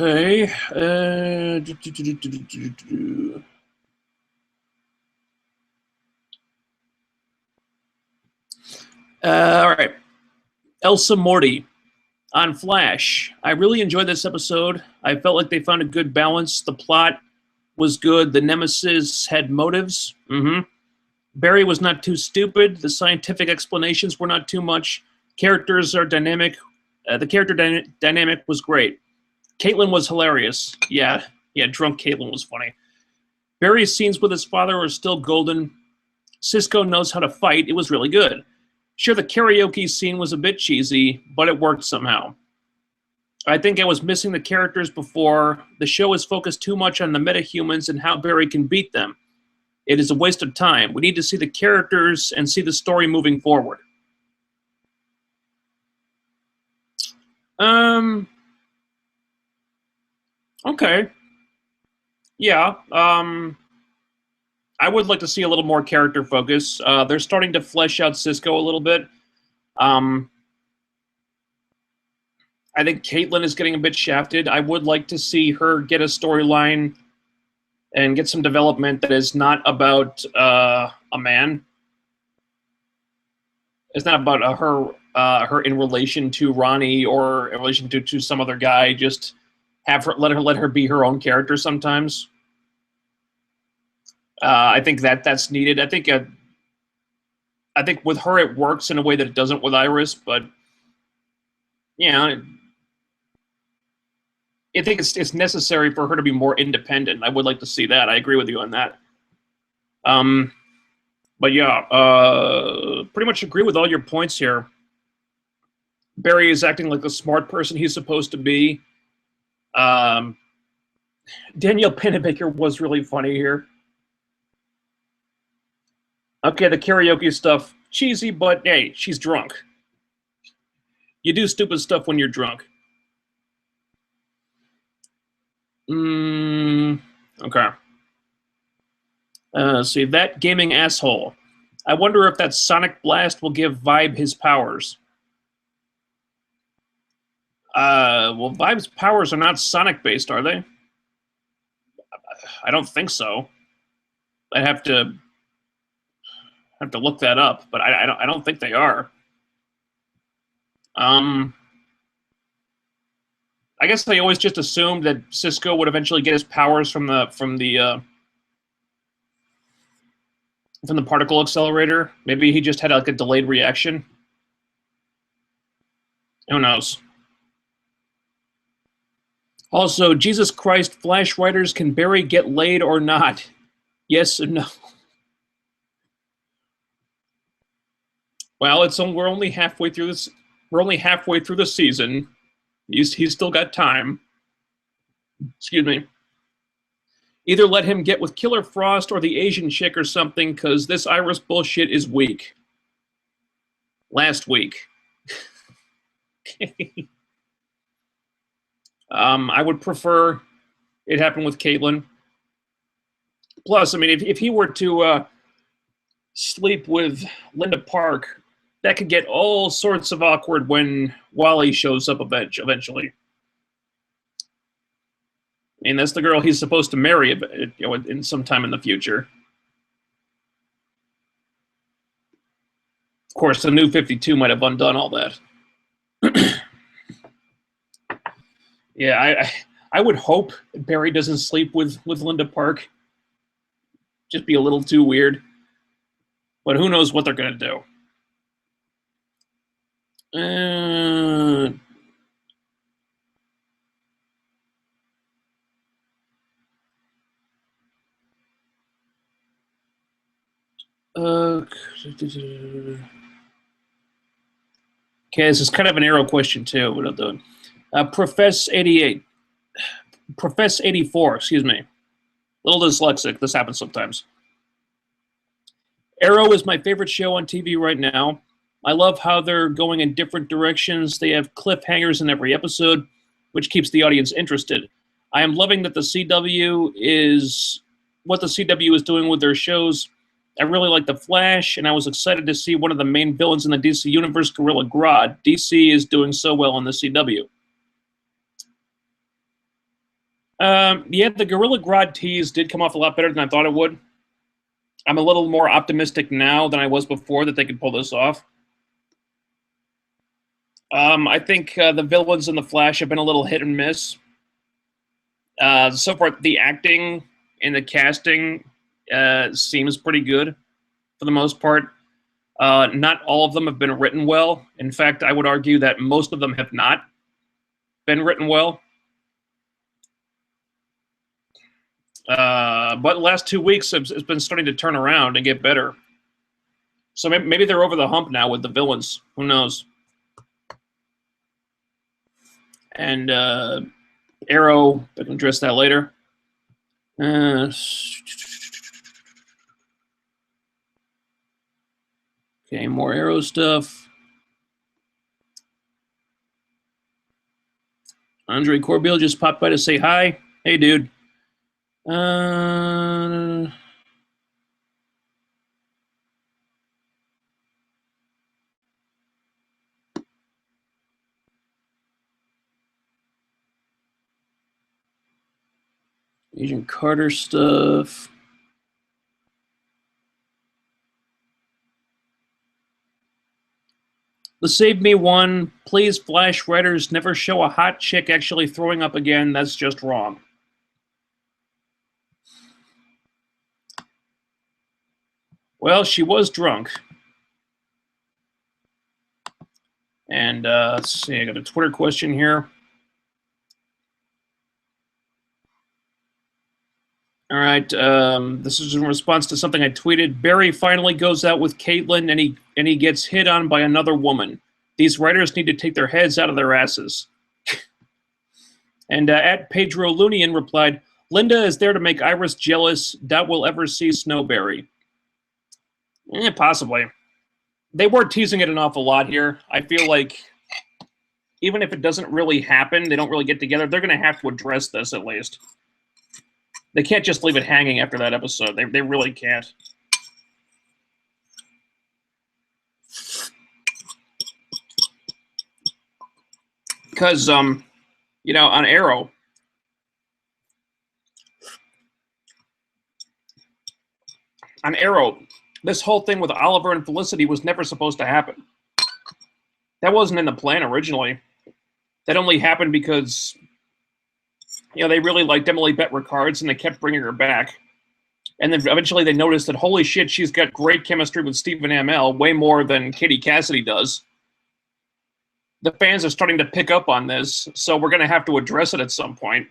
Okay. All right. Elsa Morty on Flash. I really enjoyed this episode. I felt like they found a good balance. The plot was good. The Nemesis had motives. Barry was not too stupid. The scientific explanations were not too much. Characters are dynamic. The character dynamic was great. Caitlin was hilarious. Yeah, drunk Caitlin was funny. Barry's scenes with his father are still golden. Cisco knows how to fight. It was really good. Sure, the karaoke scene was a bit cheesy, but it worked somehow. I think I was missing the characters before. The show is focused too much on the metahumans and how Barry can beat them. It is a waste of time. We need to see the characters and see the story moving forward. Okay. Yeah. I would like to see a little more character focus. They're starting to flesh out Cisco a little bit. I think Caitlin is getting a bit shafted. I would like to see her get a storyline and get some development that is not about a man. It's not about her in relation to Ronnie or in relation to some other guy. Just have her let her be her own character sometimes. I think that's needed. I think with her it works in a way that it doesn't with Iris, but I think it's necessary for her to be more independent. I would like to see that. I agree with you on that. But yeah, pretty much agree with all your points here. Barry is acting like the smart person he's supposed to be. Danielle Pennebaker was really funny here. Okay, the karaoke stuff, cheesy, but hey, she's drunk. You do stupid stuff when you're drunk. Okay. See, that gaming asshole. I wonder if that Sonic Blast will give Vibe his powers. Well, Vibe's powers are not Sonic-based, are they? I don't think so. I'd have to look that up, but I don't think they are. I guess they always just assumed that Cisco would eventually get his powers from the particle accelerator. Maybe he just had like a delayed reaction. Who knows? Also, Jesus Christ, Flash writers, can Barry get laid or not? Yes or no? Well, we're only halfway through this. We're only halfway through the season. He's still got time. Excuse me. Either let him get with Killer Frost or the Asian chick or something, because this Iris bullshit is weak. Last week. I would prefer it happen with Caitlin. Plus, I mean, if he were to sleep with Linda Park, that could get all sorts of awkward when Wally shows up eventually. I mean, that's the girl he's supposed to marry, in some time in the future. Of course, the New 52 might have undone all that. Yeah, I would hope Barry doesn't sleep with Linda Park. Just be a little too weird. But who knows what they're going to do. Okay, this is kind of an arrow question too. What I'm doing. Profess 84, excuse me. A little dyslexic. This happens sometimes. Arrow is my favorite show on TV right now. I love how they're going in different directions. They have cliffhangers in every episode, which keeps the audience interested. I am loving that what the CW is doing with their shows. I really like The Flash, and I was excited to see one of the main villains in the DC Universe, Gorilla Grodd. DC is doing so well on the CW. Yeah, the Gorilla Grodd tease did come off a lot better than I thought it would. I'm a little more optimistic now than I was before that they could pull this off. I think the villains in The Flash have been a little hit and miss. So far, the acting and the casting seems pretty good for the most part. Not all of them have been written well. In fact, I would argue that most of them have not been written well. But the last 2 weeks it's been starting to turn around and get better. So maybe they're over the hump now with the villains. Who knows? And Arrow, I can address that later. Okay, more Arrow stuff. Andre Corbeil just popped by to say hi. Hey, dude. Agent Carter stuff. The Save Me one. Please, Flash writers, never show a hot chick actually throwing up again. That's just wrong. Well, she was drunk. And let's see, I got a Twitter question here. All right, this is in response to something I tweeted. Barry finally goes out with Caitlin, and he gets hit on by another woman. These writers need to take their heads out of their asses. And at Pedro Lunian replied, Linda is there to make Iris jealous. Doubt we'll ever see Snowberry. Possibly. They were teasing it an awful lot here. I feel like even if it doesn't really happen, they don't really get together, they're going to have to address this at least. They can't just leave it hanging after that episode. They really can't. Because, you know, on Arrow, this whole thing with Oliver and Felicity was never supposed to happen. That wasn't in the plan originally. That only happened because, you know, they really liked Emily Bett Rickards and they kept bringing her back. And then eventually they noticed that, holy shit, she's got great chemistry with Stephen Amell, way more than Katie Cassidy does. The fans are starting to pick up on this, so we're going to have to address it at some point.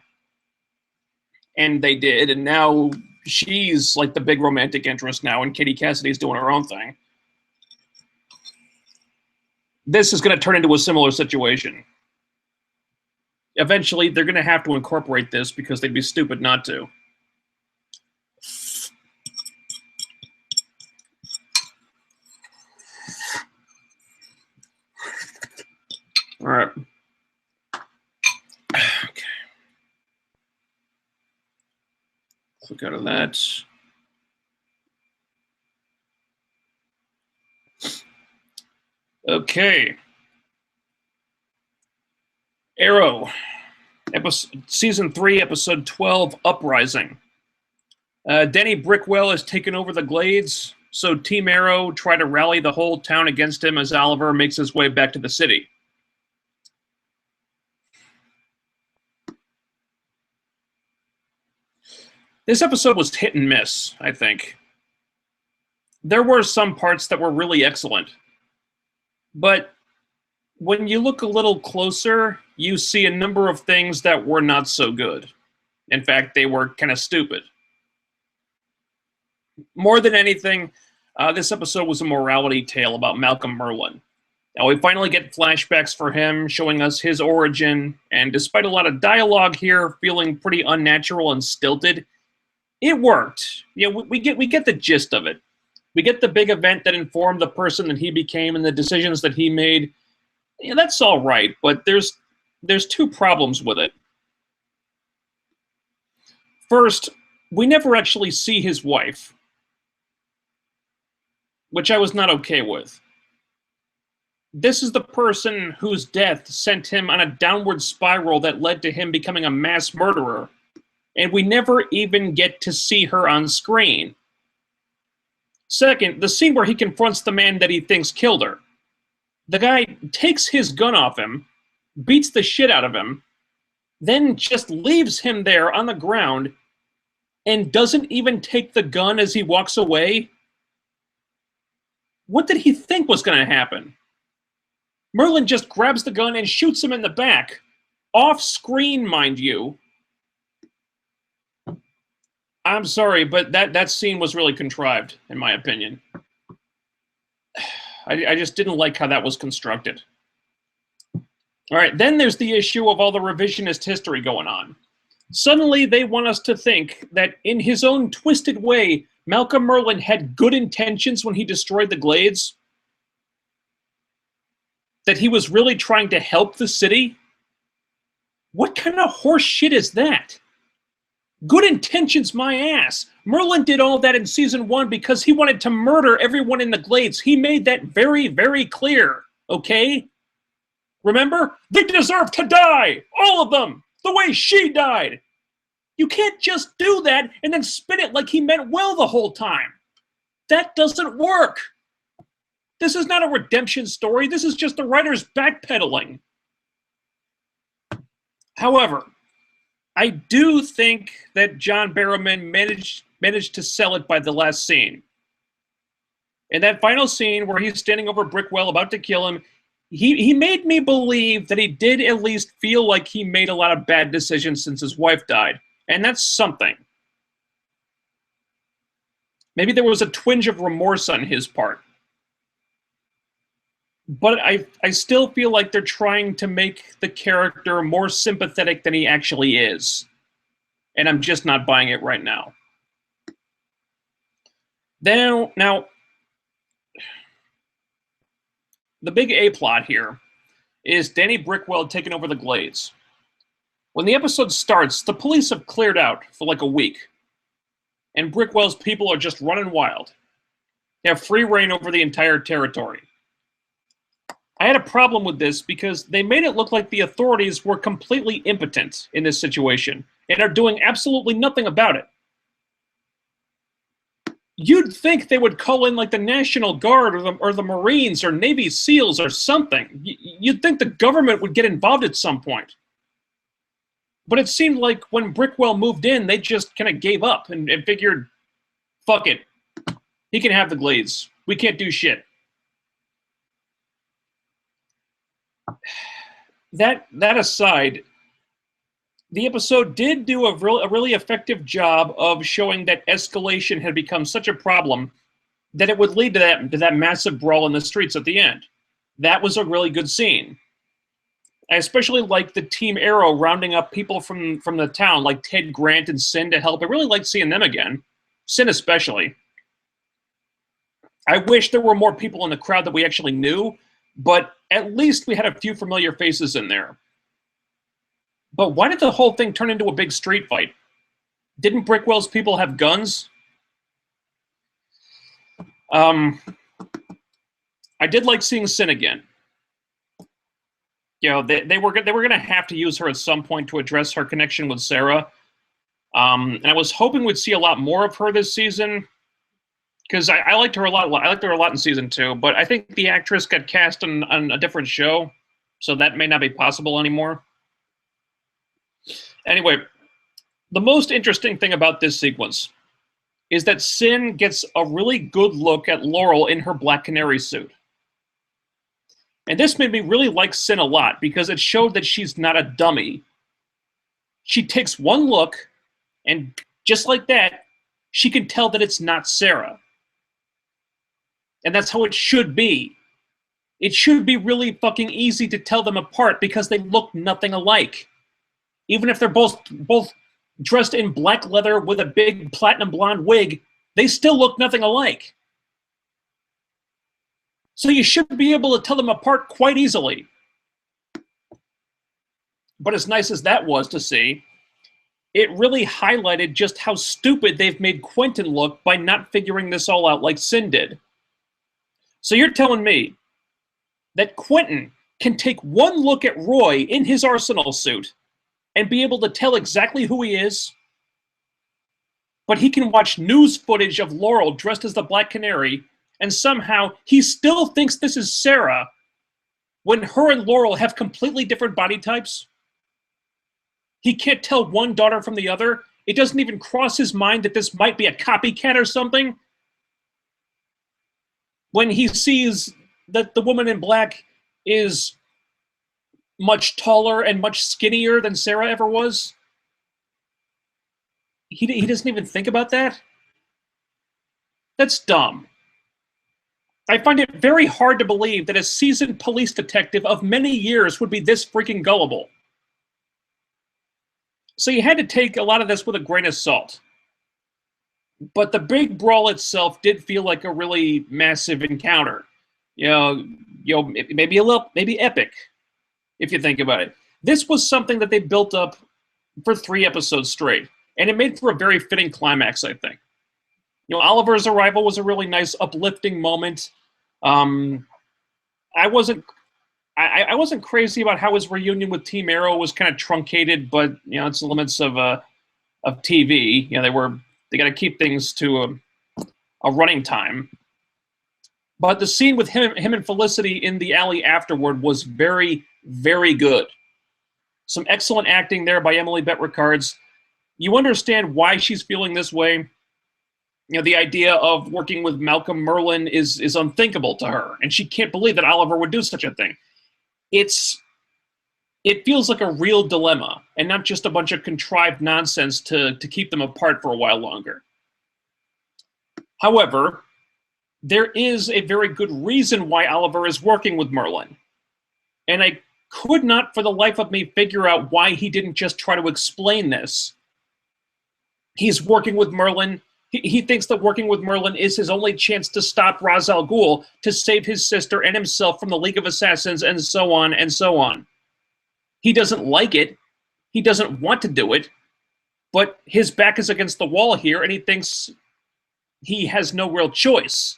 And they did, and now she's like the big romantic interest now, and Katie Cassidy's doing her own thing. This is going to turn into a similar situation. Eventually, they're going to have to incorporate this because they'd be stupid not to. All right. Okay. Click out of that. Okay. Arrow. Season 3, Episode 12, Uprising. Denny Brickwell has taken over the Glades, so Team Arrow try to rally the whole town against him as Oliver makes his way back to the city. This episode was hit and miss, I think. There were some parts that were really excellent. But when you look a little closer, you see a number of things that were not so good. In fact, they were kind of stupid. More than anything, this episode was a morality tale about Malcolm Merlyn. Now, we finally get flashbacks for him, showing us his origin, and despite a lot of dialogue here feeling pretty unnatural and stilted, it worked. You know, we get the gist of it. We get the big event that informed the person that he became and the decisions that he made. Yeah, that's all right, but there's two problems with it. First, we never actually see his wife, which I was not okay with. This is the person whose death sent him on a downward spiral that led to him becoming a mass murderer. and we never even get to see her on screen. Second, the scene where he confronts the man that he thinks killed her. The guy takes his gun off him, beats the shit out of him, then just leaves him there on the ground and doesn't even take the gun as he walks away. What did he think was going to happen? Merlin just grabs the gun and shoots him in the back. Off screen, mind you. I'm sorry, but that scene was really contrived, in my opinion. I just didn't like how that was constructed. All right, then there's the issue of all the revisionist history going on. Suddenly, they want us to think that in his own twisted way, Malcolm Merlyn had good intentions when he destroyed the Glades. That he was really trying to help the city. What kind of horse shit is that? Good intentions, my ass. Merlin did all that in season 1 because he wanted to murder everyone in the Glades. He made that very, very clear, okay? Remember? They deserve to die! All of them! The way she died! You can't just do that and then spin it like he meant well the whole time. That doesn't work. This is not a redemption story. This is just the writers backpedaling. However, I do think that John Barrowman managed to sell it by the last scene. In that final scene where he's standing over Brickwell about to kill him, he made me believe that he did at least feel like he made a lot of bad decisions since his wife died. And that's something. Maybe there was a twinge of remorse on his part. But I still feel like they're trying to make the character more sympathetic than he actually is. And I'm just not buying it right now. Now, the big A-plot here is Danny Brickwell taking over the Glades. When the episode starts, the police have cleared out for like a week. And Brickwell's people are just running wild. They have free reign over the entire territory. I had a problem with this because they made it look like the authorities were completely impotent in this situation and are doing absolutely nothing about it. You'd think they would call in like the National Guard or the Marines or Navy SEALs or something. You'd think the government would get involved at some point. But it seemed like when Brickwell moved in, they just kind of gave up and figured, fuck it. He can have the Glades. We can't do shit. That aside, the episode did do a really effective job of showing that escalation had become such a problem that it would lead to that massive brawl in the streets at the end. That was a really good scene. I especially liked the Team Arrow rounding up people from the town, like Ted Grant and Sin, to help. I really liked seeing them again. Sin especially. I wish there were more people in the crowd that we actually knew, but at least we had a few familiar faces in there. But why did the whole thing turn into a big street fight? Didn't Brickwell's people have guns? I did like seeing Sin again. You know, they were going to have to use her at some point to address her connection with Sarah. And I was hoping we'd see a lot more of her this season, because I liked her a lot. I liked her a lot in season 2, but I think the actress got cast on a different show, so that may not be possible anymore. Anyway, the most interesting thing about this sequence is that Sin gets a really good look at Laurel in her Black Canary suit. And this made me really like Sin a lot because it showed that she's not a dummy. She takes one look, and just like that, she can tell that it's not Sarah. And that's how it should be. It should be really fucking easy to tell them apart because they look nothing alike. Even if they're both dressed in black leather with a big platinum blonde wig, they still look nothing alike. So you should be able to tell them apart quite easily. But as nice as that was to see, it really highlighted just how stupid they've made Quentin look by not figuring this all out like Sin did. So you're telling me that Quentin can take one look at Roy in his Arsenal suit and be able to tell exactly who he is? but he can watch news footage of Laurel dressed as the Black Canary, and somehow he still thinks this is Sarah when her and Laurel have completely different body types. He can't tell one daughter from the other. It doesn't even cross his mind that this might be a copycat or something. When he sees that the woman in black is much taller and much skinnier than Sarah ever was, he doesn't even think about that. That's dumb. I find it very hard to believe that a seasoned police detective of many years would be this freaking gullible. So you had to take a lot of this with a grain of salt. But the big brawl itself did feel like a really massive encounter. Maybe epic, if you think about it. This was something that they built up for 3 episodes straight, and it made for a very fitting climax, I think. Oliver's arrival was a really nice, uplifting moment. I wasn't crazy about how his reunion with Team Arrow was kind of truncated, but it's the limits of TV. They got to keep things to a running time. But the scene with him and Felicity in the alley afterward was very, very good. Some excellent acting there by Emily Bett Rickards. You understand why she's feeling this way. The idea of working with Malcolm Merlyn is unthinkable to her, and she can't believe that Oliver would do such a thing. It feels like a real dilemma, and not just a bunch of contrived nonsense to keep them apart for a while longer. However, there is a very good reason why Oliver is working with Merlyn, and I could not for the life of me figure out why he didn't just try to explain this. He's working with Merlyn. He thinks that working with Merlyn is his only chance to stop Ra's al Ghul, to save his sister and himself from the League of Assassins, and so on and so on. He doesn't like it. He doesn't want to do it. But his back is against the wall here, and he thinks he has no real choice.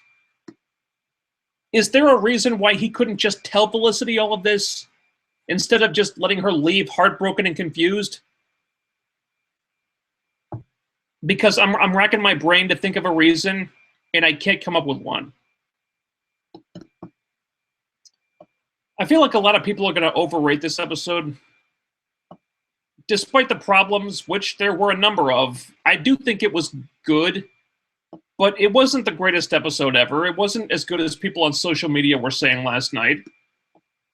Is there a reason why he couldn't just tell Felicity all of this, instead of just letting her leave heartbroken and confused? Because I'm racking my brain to think of a reason, and I can't come up with one. I feel like a lot of people are going to overrate this episode. Despite the problems, which there were a number of, I do think it was good, but it wasn't the greatest episode ever. It wasn't as good as people on social media were saying last night.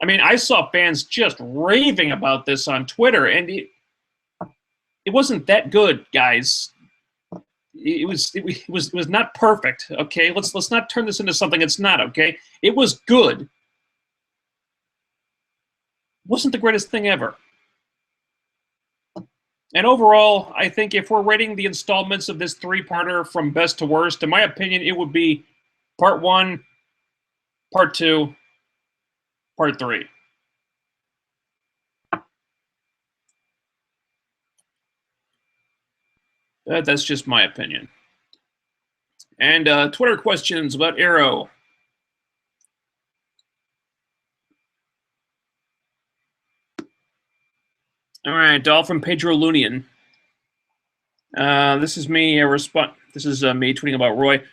I mean, I saw fans just raving about this on Twitter, and it wasn't that good, guys. It was not perfect, okay? Let's not turn this into something it's not, okay? It was good. It wasn't the greatest thing ever. And overall, I think if we're rating the installments of this 3-parter from best to worst, in my opinion, it would be Part 1, Part 2, Part 3. That's just my opinion. And Twitter questions about Arrow. All right, all from Pedro Lunian. This is me. This is me tweeting about Roy.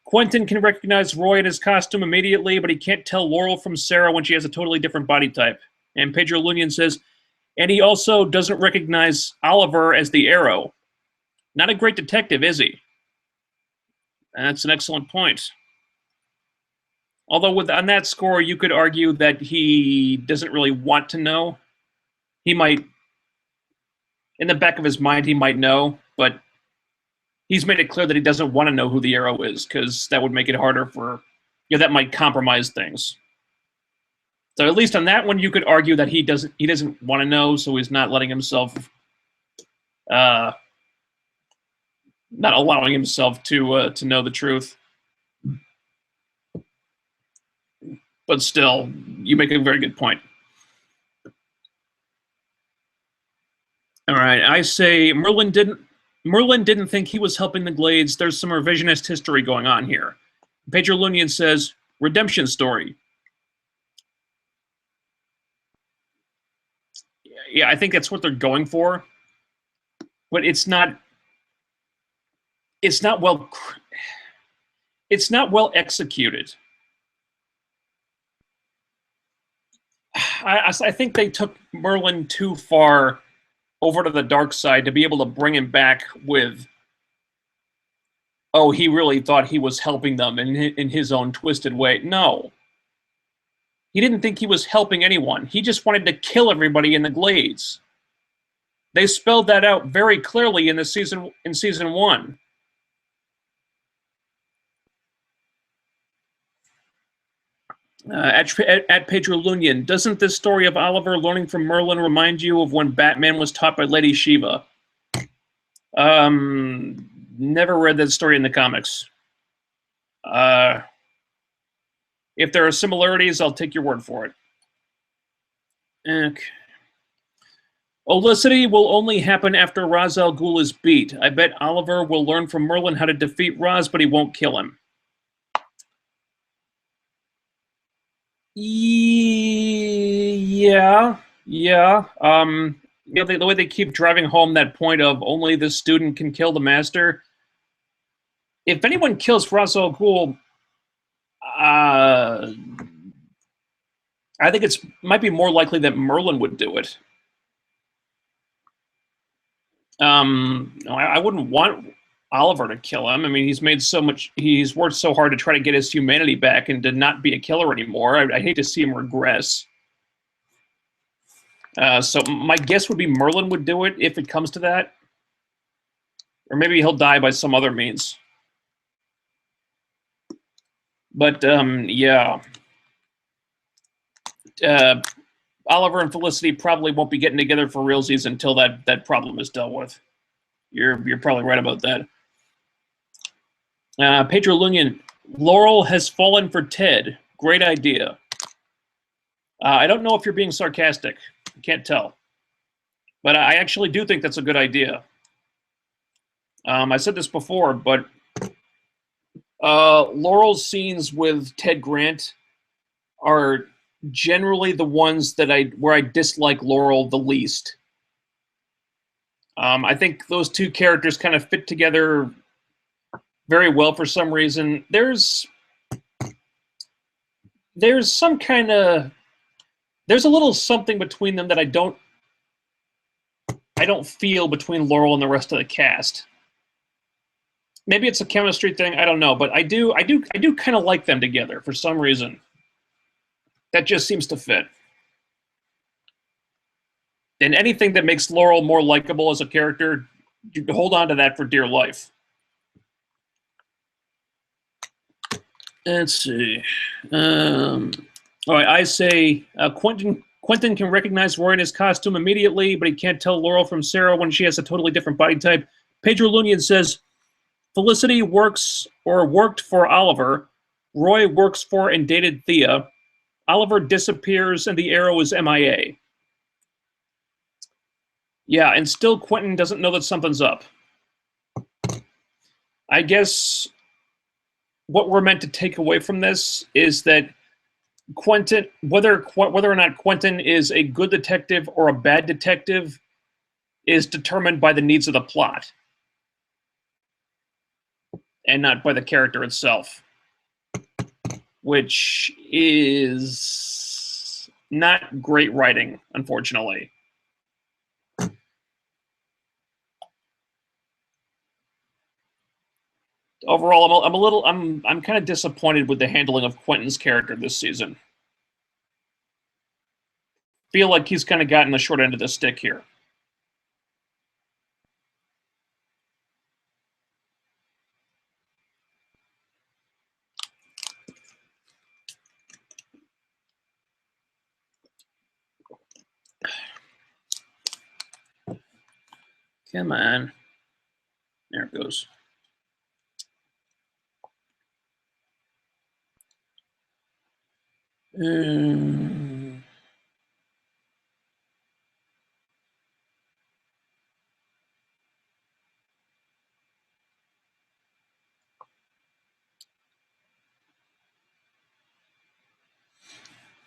Quentin can recognize Roy in his costume immediately, but he can't tell Laurel from Sarah when she has a totally different body type. And Pedro Lunian says, and he also doesn't recognize Oliver as the Arrow. Not a great detective, is he? That's an excellent point. Although on that score, you could argue that he doesn't really want to know. He might, in the back of his mind, he might know, but he's made it clear that he doesn't want to know who the Arrow is, because that would make it harder for, that might compromise things. So at least on that one, you could argue that he doesn't want to know, so he's not letting himself, not allowing himself to know the truth. But still, you make a very good point. All right, I say Merlyn didn't think he was helping the Glades. There's some revisionist history going on here. Pedro Lunian says, redemption story. Yeah, I think that's what they're going for. But it's not it's not well executed. I think they took Merlin too far over to the dark side to be able to bring him back with, oh, he really thought he was helping them in his own twisted way. No. He didn't think he was helping anyone. He just wanted to kill everybody in the Glades. They spelled that out very clearly in season 1. At Pedro Lunion, doesn't this story of Oliver learning from Merlin remind you of when Batman was taught by Lady Shiva? Never read that story in the comics. If there are similarities, I'll take your word for it. Okay. Olicity will only happen after Ra's al Ghul is beat. I bet Oliver will learn from Merlin how to defeat Ra's, but he won't kill him. Yeah. The way they keep driving home that point of only the student can kill the master. If anyone kills Ra's al Ghul, I think it might be more likely that Merlin would do it. I wouldn't want Oliver to kill him. I mean, he's worked so hard to try to get his humanity back and to not be a killer anymore. I hate to see him regress. So my guess would be Merlin would do it if it comes to that. Or maybe he'll die by some other means. But, yeah. Oliver and Felicity probably won't be getting together for realsies until that problem is dealt with. You're probably right about that. Pedro Lunion, Laurel has fallen for Ted. Great idea. I don't know if you're being sarcastic. I can't tell. But I actually do think that's a good idea. I said this before, but Laurel's scenes with Ted Grant are generally the ones where I dislike Laurel the least. I think those two characters kind of fit together very well for some reason. There's some kind of there's a little something between them that I don't feel between Laurel and the rest of the cast. Maybe it's a chemistry thing, I don't know, but I do kind of like them together for some reason. That just seems to fit. And anything that makes Laurel more likable as a character, you hold on to that for dear life. Let's see. All right, I say Quentin can recognize Roy in his costume immediately, but he can't tell Laurel from Sarah when she has a totally different body type. Pedro Lunion says, Felicity worked for Oliver. Roy works for and dated Thea. Oliver disappears and the Arrow is MIA. Yeah, and still Quentin doesn't know that something's up. I guess what we're meant to take away from this is that Quentin, whether or not Quentin is a good detective or a bad detective, is determined by the needs of the plot and not by the character itself, which is not great writing, unfortunately. Overall, I'm kind of disappointed with the handling of Quentin's character this season. Feel like he's kind of gotten the short end of the stick here. Come on. There it goes.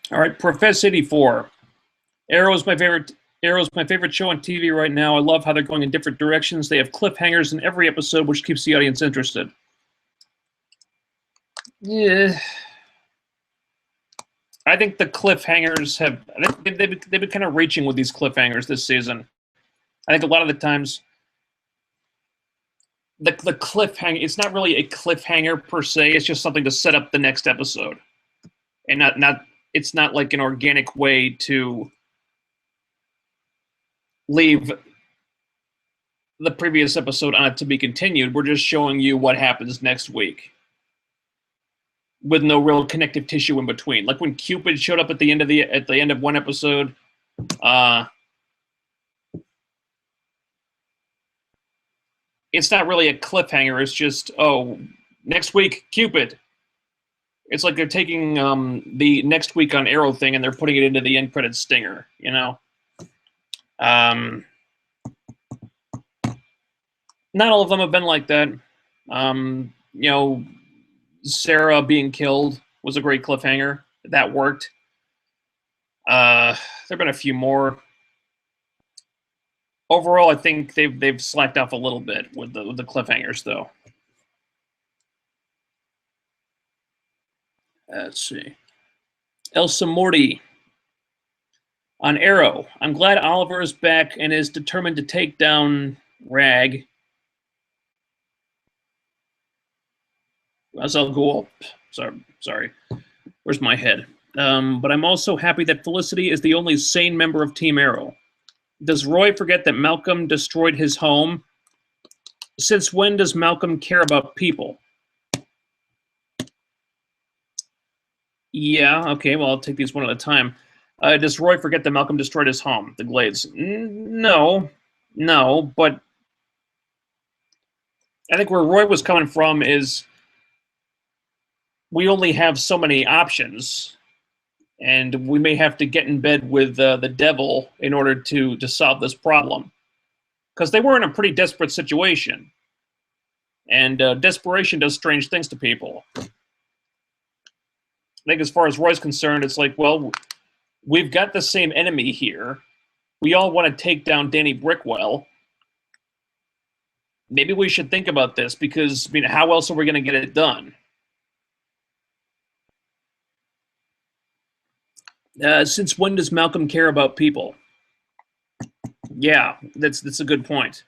All right, Profess 84. Arrow is my favorite. Arrow's my favorite show on TV right now. I love how they're going in different directions. They have cliffhangers in every episode, which keeps the audience interested. Yeah. I think the cliffhangers have... They've been kind of reaching with these cliffhangers this season. I think a lot of the times... The cliffhanger... It's not really a cliffhanger per se. It's just something to set up the next episode. And it's not like an organic way to leave the previous episode on it to be continued. We're just showing you what happens next week, with no real connective tissue in between. Like when Cupid showed up at the end of one episode, it's not really a cliffhanger. It's just, oh, next week, Cupid. It's like they're taking the next week on Arrow thing and they're putting it into the end credits stinger, you know? Not all of them have been like that. You know, Sarah being killed was a great cliffhanger. That worked. There have been a few more. Overall, I think they've slacked off a little bit with the cliffhangers, though. Let's see. Elsa Morty on Arrow. I'm glad Oliver is back and is determined to take down Rag. I'll go up. Sorry. Where's my head? But I'm also happy that Felicity is the only sane member of Team Arrow. Does Roy forget that Malcolm destroyed his home? Since when does Malcolm care about people? Yeah, okay, well, I'll take these one at a time. Does Roy forget that Malcolm destroyed his home, the Glades? No, but I think where Roy was coming from is we only have so many options, and we may have to get in bed with the devil in order to solve this problem. Because they were in a pretty desperate situation. And desperation does strange things to people. I think as far as Roy's concerned, it's like, well, we've got the same enemy here. We all want to take down Danny Brickwell. Maybe we should think about this, because, I mean, how else are we going to get it done? Since when does Malcolm care about people? Yeah, that's a good point.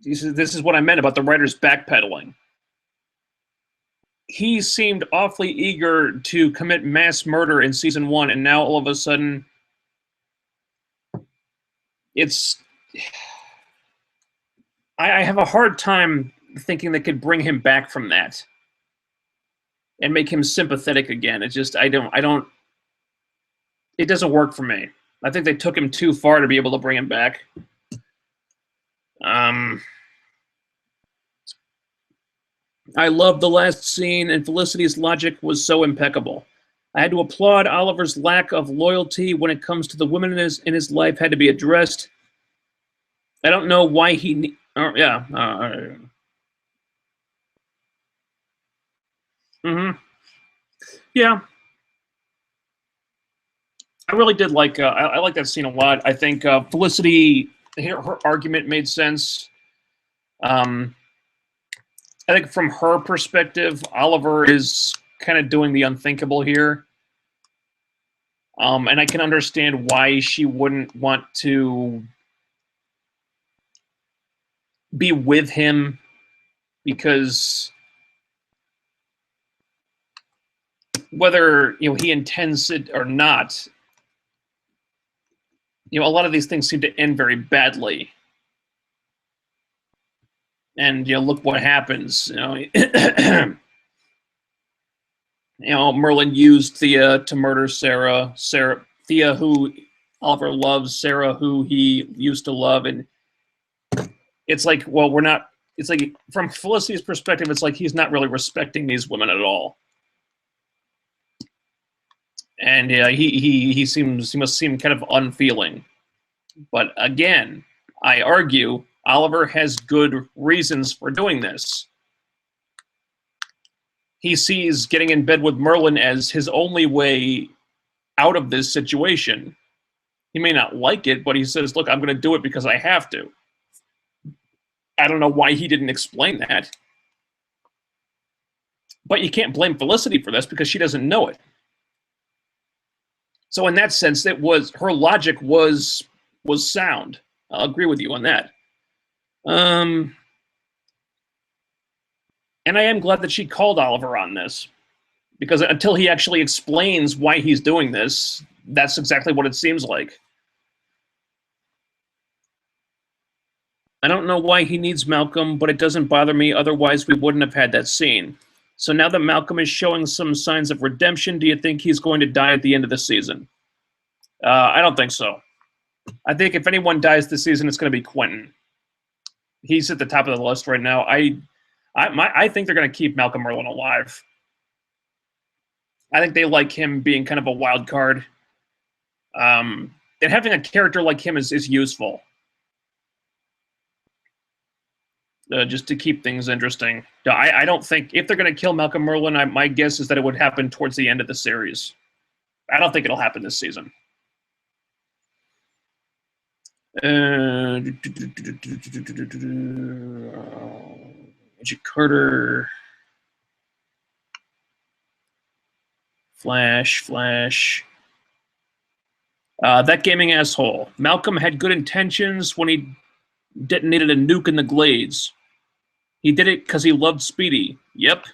This is what I meant about the writers backpedaling. He seemed awfully eager to commit mass murder in season 1, and now all of a sudden, it's... I have a hard time thinking they could bring him back from that and make him sympathetic again. It's just, I don't, it doesn't work for me. I think they took him too far to be able to bring him back. I love the last scene, and Felicity's logic was so impeccable. I had to applaud Oliver's lack of loyalty when it comes to the women in his life had to be addressed. I don't know why he... yeah. Yeah. I really did like... I like that scene a lot. I think Felicity, her argument made sense. I think from her perspective, Oliver is kind of doing the unthinkable here. And I can understand why she wouldn't want to be with him, because whether, you know, he intends it or not, you know, a lot of these things seem to end very badly. And, you know, look what happens. You know, Merlin used Thea to murder Sarah. Thea, who Oliver loves, Sarah, who he used to love, and it's like, well, we're not. It's like, from Felicity's perspective, it's like he's not really respecting these women at all. And yeah, he must seem kind of unfeeling. But again, I argue Oliver has good reasons for doing this. He sees getting in bed with Merlin as his only way out of this situation. He may not like it, but he says, look, I'm going to do it because I have to. I don't know why he didn't explain that. But you can't blame Felicity for this because she doesn't know it. So in that sense, her logic was sound. I'll agree with you on that. And I am glad that she called Oliver on this, because until he actually explains why he's doing this, that's exactly what it seems like. I don't know why he needs Malcolm, but it doesn't bother me. Otherwise, we wouldn't have had that scene. So now that Malcolm is showing some signs of redemption, do you think he's going to die at the end of the season? I don't think so. I think if anyone dies this season, it's going to be Quentin. He's at the top of the list right now. I think they're going to keep Malcolm Merlyn alive. I think they like him being kind of a wild card. And having a character like him is useful. Just to keep things interesting. I don't think, if they're going to kill Malcolm Merlyn, my guess is that it would happen towards the end of the series. I don't think it'll happen this season. Agent Carter. Flash. That gaming asshole. Malcolm had good intentions when he detonated a nuke in the Glades. He did it because he loved Speedy. Yep.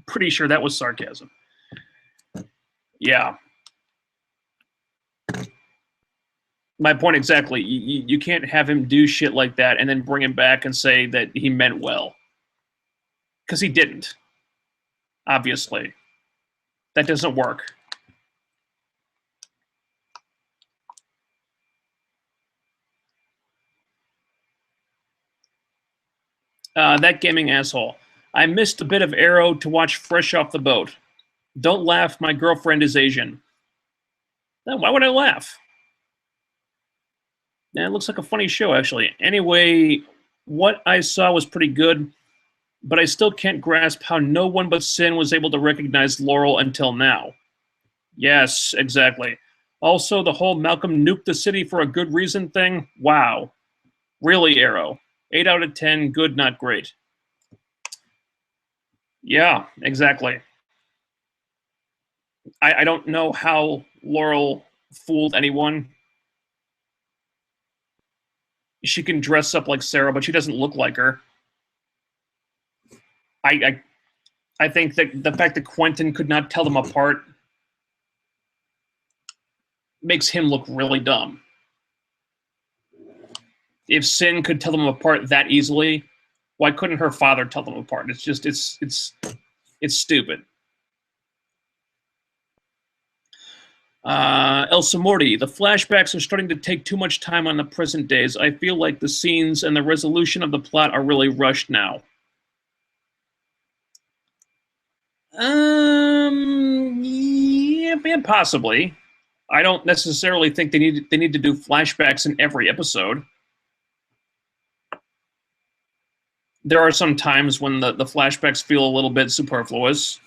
Pretty sure that was sarcasm. Yeah. My point exactly. You can't have him do shit like that and then bring him back and say that he meant well. Because he didn't. Obviously. That doesn't work. That gaming asshole. I missed a bit of Arrow to watch fresh off the boat. Don't laugh, my girlfriend is Asian. Why would I laugh? It looks like a funny show, actually. Anyway, what I saw was pretty good, but I still can't grasp how no one but Sin was able to recognize Laurel until now. Yes, exactly. Also, the whole Malcolm nuked the city for a good reason thing, wow. Really, Arrow. 8 out of 10, good, not great. Yeah, exactly. I don't know how Laurel fooled anyone. She can dress up like Sarah, but she doesn't look like her. I think that the fact that Quentin could not tell them apart makes him look really dumb. If Sin could tell them apart that easily, why couldn't her father tell them apart? It's just, it's stupid. Elsa Morty, the flashbacks are starting to take too much time on the present days. I feel like the scenes and the resolution of the plot are really rushed now. Yeah, possibly. I don't necessarily think they need to do flashbacks in every episode. There are some times when the flashbacks feel a little bit superfluous.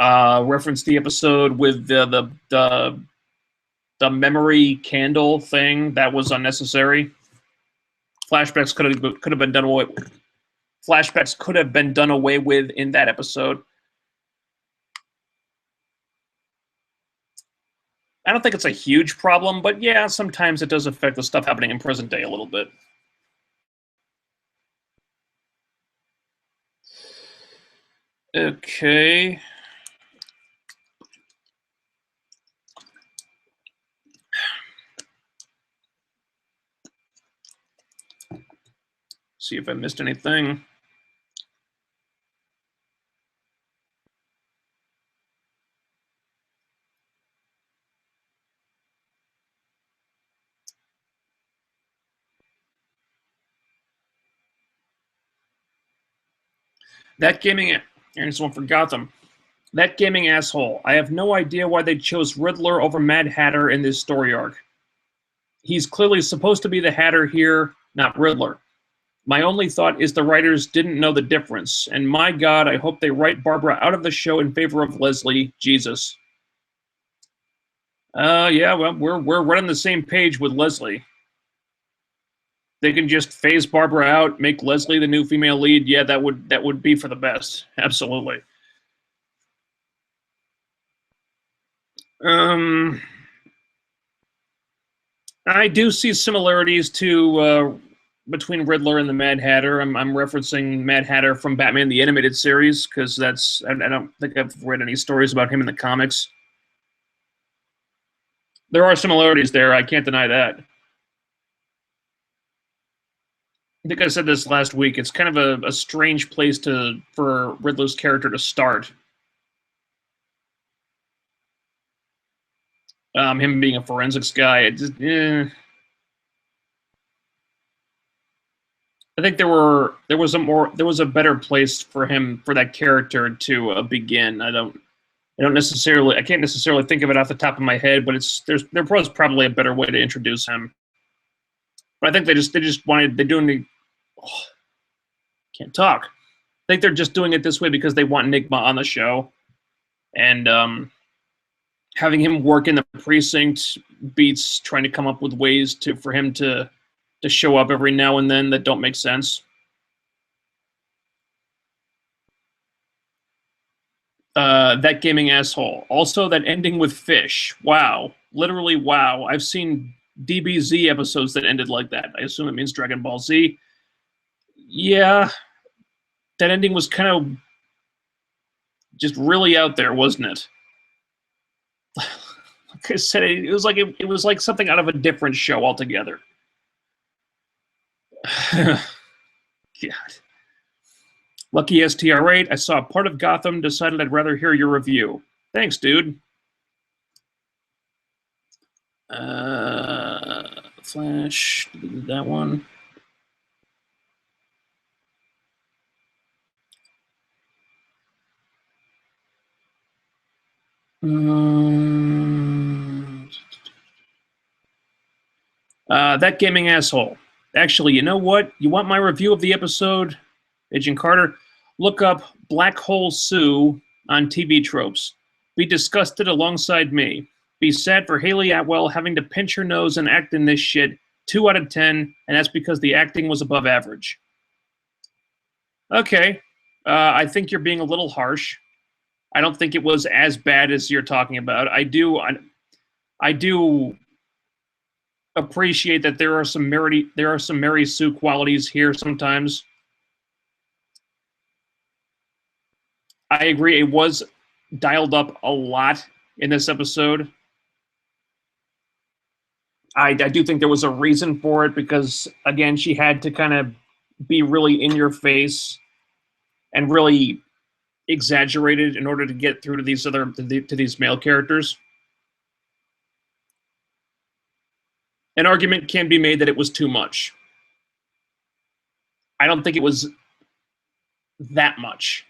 Reference the episode with the memory candle thing, that was unnecessary. Flashbacks could have been done away. Flashbacks could have been done away with in that episode. I don't think it's a huge problem, but yeah, sometimes it does affect the stuff happening in present day a little bit. Okay. See if I missed anything. That gaming... Here's one for Gotham. That gaming asshole. I have no idea why they chose Riddler over Mad Hatter in this story arc. He's clearly supposed to be the Hatter here, not Riddler. My only thought is the writers didn't know the difference. And my God, I hope they write Barbara out of the show in favor of Leslie. Jesus. Yeah, well, we're running the same page with Leslie. They can just phase Barbara out, make Leslie the new female lead. Yeah, that would be for the best. Absolutely. I do see similarities to between Riddler and the Mad Hatter. I'm referencing Mad Hatter from Batman the Animated Series because I don't think I've read any stories about him in the comics. There are similarities there. I can't deny that. I think I said this last week. It's kind of a strange place for Riddler's character to start. Him being a forensics guy, I think there was a better place for him for that character to begin. I can't necessarily think of it off the top of my head, but there was probably a better way to introduce him. But I think they just wanted can't talk. I think they're just doing it this way because they want Enigma on the show, and having him work in the precinct beats trying to come up with ways for him to show up every now and then that don't make sense. That gaming asshole. Also, that ending with Fish. Wow. Literally, wow. I've seen DBZ episodes that ended like that. I assume it means Dragon Ball Z. Yeah. That ending was kind of just really out there, wasn't it? Like I said, it was like something out of a different show altogether. God. Lucky STR8, I saw part of Gotham, decided I'd rather hear your review. Thanks, dude. Flash, that one. That gaming asshole. Actually, you know what? You want my review of the episode, Agent Carter? Look up Black Hole Sue on TV Tropes. Be disgusted alongside me. Be sad for Haley Atwell having to pinch her nose and act in this shit. 2 out of 10, and that's because the acting was above average. Okay. I think you're being a little harsh. I don't think it was as bad as you're talking about. I do appreciate that there are some Mary Sue qualities here sometimes. I agree, it was dialed up a lot in this episode. I do think there was a reason for it because, again, she had to kind of be really in your face and really exaggerated in order to get through to these male characters. An argument can be made that it was too much. I don't think it was that much.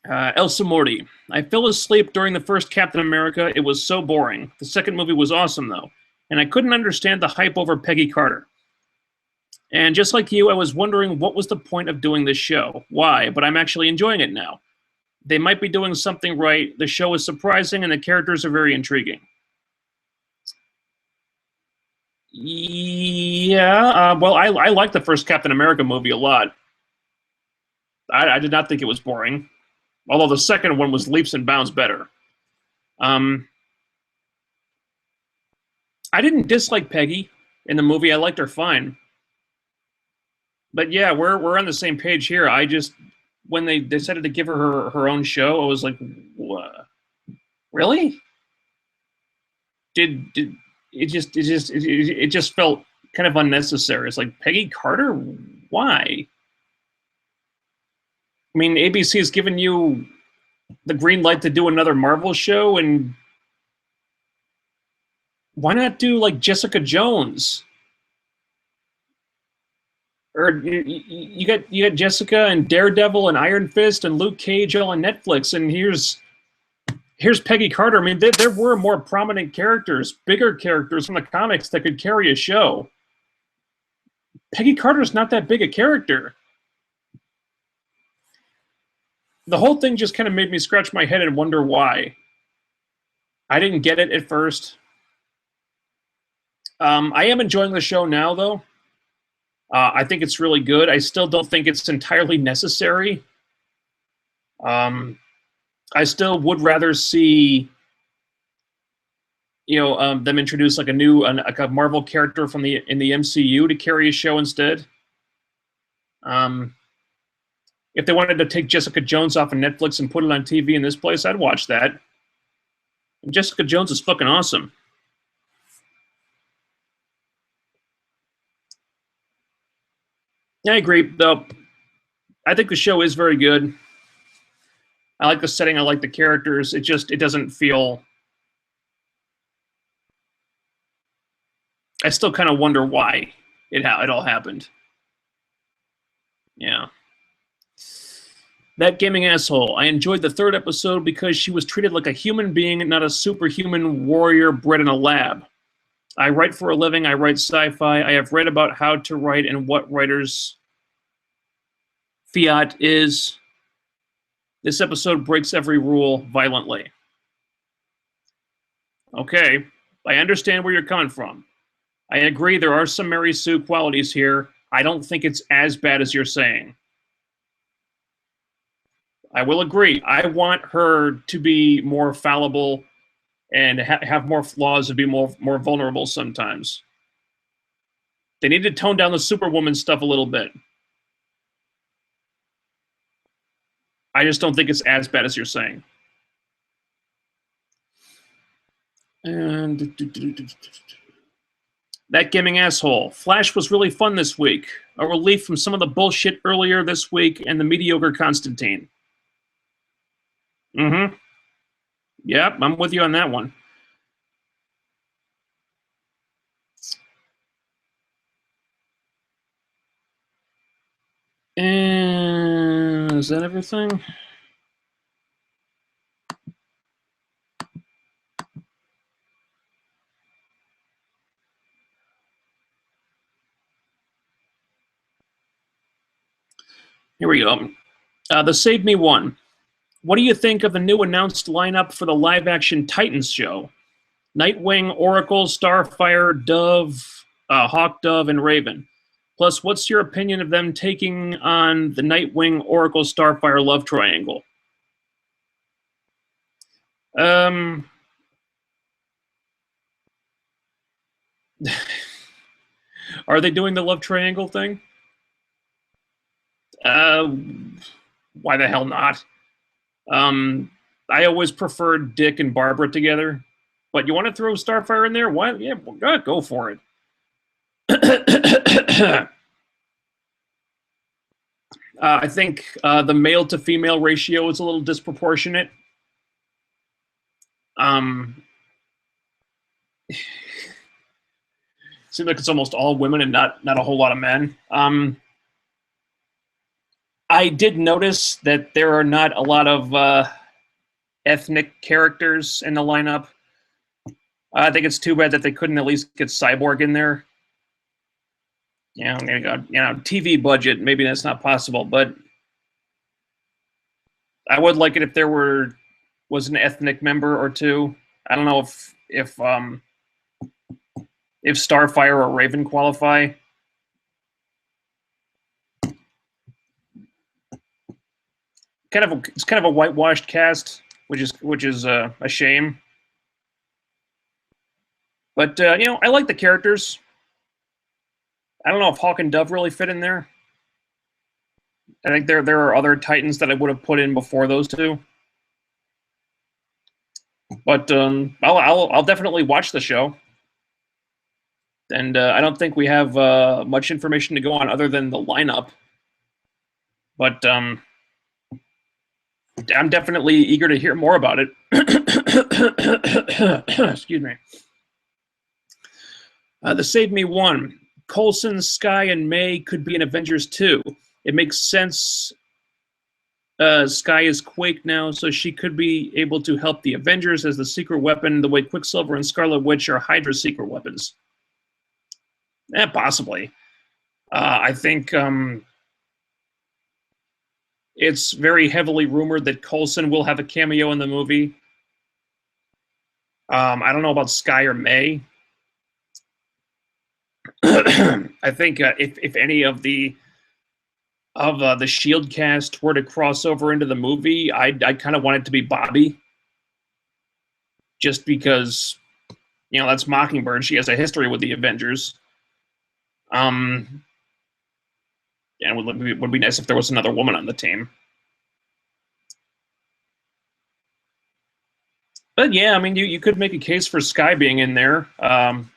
Elsa Morty. I fell asleep during the first Captain America. It was so boring. The second movie was awesome, though, and I couldn't understand the hype over Peggy Carter. And just like you, I was wondering what was the point of doing this show? Why? But I'm actually enjoying it now. They might be doing something right. The show is surprising, and the characters are very intriguing. Yeah, well, I like the first Captain America movie a lot. I did not think it was boring. Although the second one was leaps and bounds better. I didn't dislike Peggy in the movie. I liked her fine. But yeah, we're on the same page here. I just, when they decided to give her own show, I was like, what? Really? It just felt kind of unnecessary. It's like, Peggy Carter? Why? I mean, ABC has given you the green light to do another Marvel show, and why not do like Jessica Jones? Or you got Jessica and Daredevil and Iron Fist and Luke Cage all on Netflix, and here's Peggy Carter. I mean, there were more prominent characters, bigger characters from the comics that could carry a show. Peggy Carter's not that big a character. the whole thing just kind of made me scratch my head and wonder why. I didn't get it at first. I am enjoying the show now, though. I think it's really good. I still don't think it's entirely necessary. I still would rather see, them introduce like a Marvel character from in the MCU to carry a show instead. If they wanted to take Jessica Jones off of Netflix and put it on TV in this place, I'd watch that. And Jessica Jones is fucking awesome. Yeah, I agree, though. I think the show is very good. I like the setting. I like the characters. It doesn't feel... I still kind of wonder why it all happened. Yeah. That gaming asshole. I enjoyed the third episode because she was treated like a human being, not a superhuman warrior bred in a lab. I write for a living. I write sci-fi. I have read about how to write and what writers' fiat is. This episode breaks every rule violently. Okay, I understand where you're coming from. I agree there are some Mary Sue qualities here. I don't think it's as bad as you're saying. I will agree. I want her to be more fallible and have more flaws and be more vulnerable sometimes. They need to tone down the Superwoman stuff a little bit. I just don't think it's as bad as you're saying. And that gaming asshole. Flash was really fun this week. A relief from some of the bullshit earlier this week and the mediocre Constantine. Mm-hmm. Yep, I'm with you on that one. And is that everything? Here we go. The Save Me one. What do you think of the new announced lineup for the live-action Titans show? Nightwing, Oracle, Starfire, Dove, Hawk, Dove, and Raven. Plus, what's your opinion of them taking on the Nightwing, Oracle, Starfire love triangle? Are they doing the love triangle thing? Why the hell not? I always preferred Dick and Barbara together, but you want to throw Starfire in there? Why? Yeah, go for it. I think the male to female ratio is a little disproportionate. Seems like it's almost all women and not a whole lot of men. I did notice that there are not a lot of ethnic characters in the lineup. I think it's too bad that they couldn't at least get Cyborg in there. TV budget, maybe that's not possible, but I would like it if there was an ethnic member or two. I don't know if Starfire or Raven qualify. It's kind of a whitewashed cast, which is a shame. But I like the characters. I don't know if Hawk and Dove really fit in there. I think there are other Titans that I would have put in before those two. But I'll definitely watch the show. And I don't think we have much information to go on other than the lineup. But I'm definitely eager to hear more about it. Excuse me. The Save Me one. Coulson, Skye, and May could be in Avengers 2. It makes sense. Skye is Quake now, so she could be able to help the Avengers as the secret weapon, the way Quicksilver and Scarlet Witch are Hydra's secret weapons. Possibly. I think It's very heavily rumored that Coulson will have a cameo in the movie. I don't know about Skye or May. I think if any of the Shield cast were to cross over into the movie, I kind of want it to be Bobby, just because that's Mockingbird. She has a history with the Avengers. And it would be nice if there was another woman on the team. But yeah, I mean, you could make a case for Skye being in there. And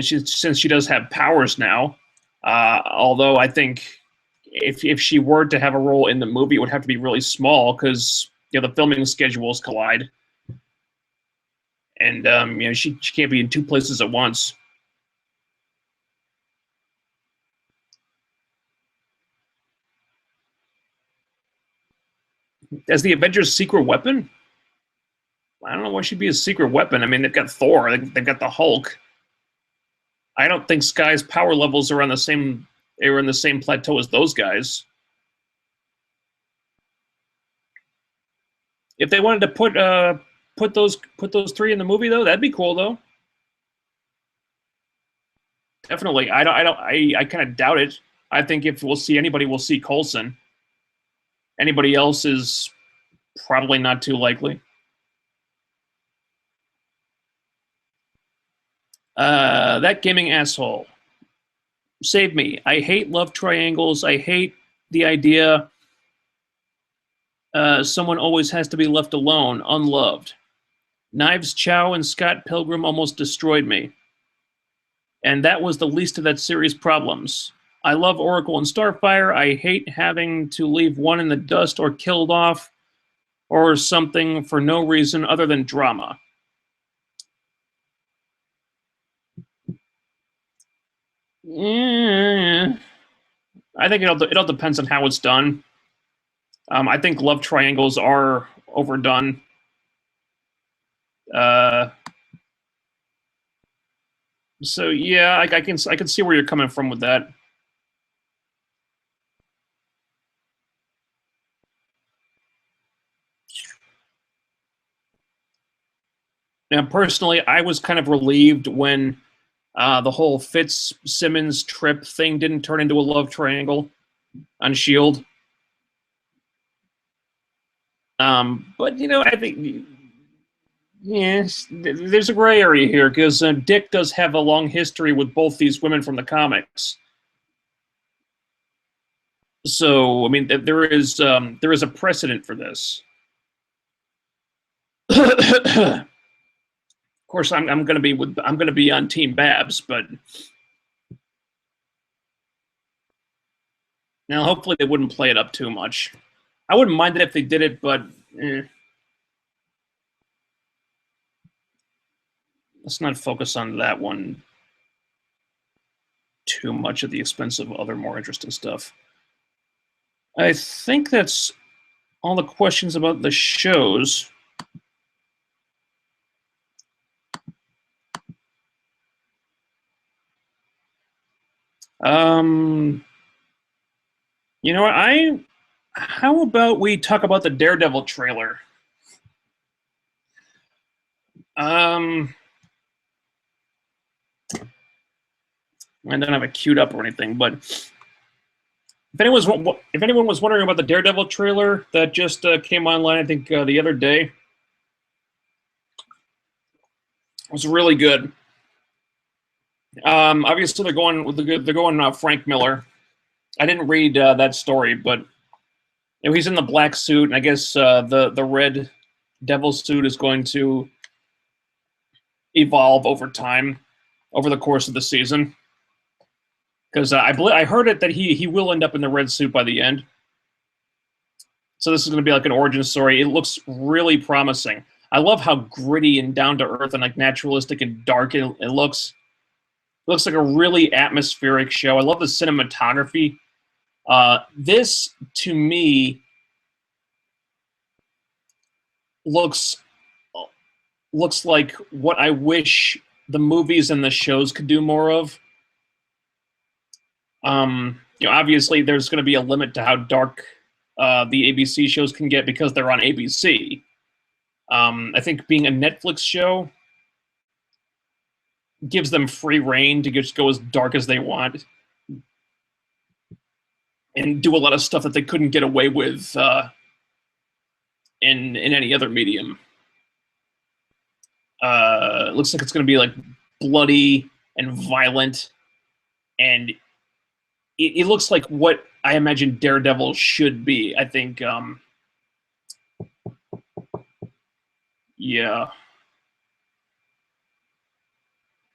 since she does have powers now, although I think if she were to have a role in the movie, it would have to be really small because the filming schedules collide, and she can't be in two places at once. As the Avengers' secret weapon, I don't know why she'd be a secret weapon. I mean, they've got Thor, they've got the Hulk. I don't think Skye's power levels are on the same. They were in the same plateau as those guys. If they wanted to put those three in the movie, though, that'd be cool, though. Definitely. I kind of doubt it. I think if we'll see anybody, we'll see Coulson. Anybody else is probably not too likely. That gaming asshole. Save me. I hate love triangles. I hate the idea someone always has to be left alone, unloved. Knives Chow and Scott Pilgrim almost destroyed me. And that was the least of that series' problems. I love Oracle and Starfire. I hate having to leave one in the dust or killed off or something for no reason other than drama. I think it all depends on how it's done. I think love triangles are overdone. So yeah, I can see where you're coming from with that. Now, personally, I was kind of relieved when the whole Fitzsimmons trip thing didn't turn into a love triangle on S.H.I.E.L.D. But I think yes, there's a gray area here because Dick does have a long history with both these women from the comics. So I mean, there is a precedent for this. Of course, I'm going to be on Team Babs, but now hopefully they wouldn't play it up too much. I wouldn't mind it if they did it, but let's not focus on that one too much at the expense of other more interesting stuff. I think that's all the questions about the shows. You know what? How about we talk about the Daredevil trailer? I don't have it queued up or anything, but if anyone was wondering about the Daredevil trailer that just came online, I think the other day, it was really good. Obviously, they're going Frank Miller. I didn't read that story, but he's in the black suit, and I guess the red devil suit is going to evolve over time, over the course of the season. Because I heard it that he will end up in the red suit by the end. So this is going to be like an origin story. It looks really promising. I love how gritty and down to earth and like naturalistic and dark it looks. It looks like a really atmospheric show. I love the cinematography. This, to me, looks like what I wish the movies and the shows could do more of. Obviously, there's going to be a limit to how dark the ABC shows can get because they're on ABC. I think being a Netflix show gives them free reign to just go as dark as they want and do a lot of stuff that they couldn't get away with in any other medium. It looks like it's going to be like bloody and violent, and it looks like what I imagine Daredevil should be. I think, yeah.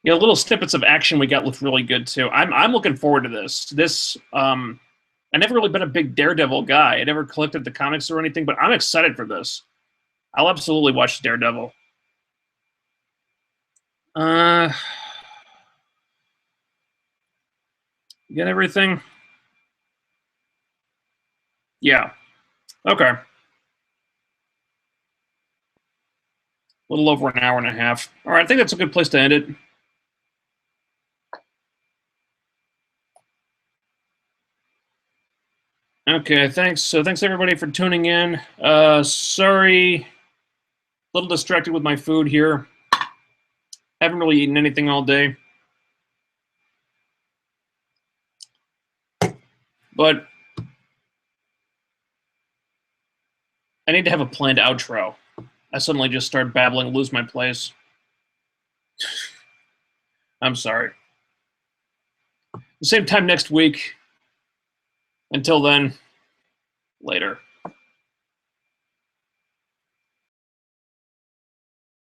Yeah, little snippets of action we got looked really good too. I'm looking forward to this. I never really been a big Daredevil guy. I never collected the comics or anything, but I'm excited for this. I'll absolutely watch Daredevil. You get everything? Yeah. Okay. A little over an hour and a half. All right, I think that's a good place to end it. Okay, thanks. So thanks everybody for tuning in. Sorry, a little distracted with my food here. Haven't really eaten anything all day. But I need to have a planned outro. I suddenly just start babbling, lose my place. I'm sorry. The same time next week. Until then, later.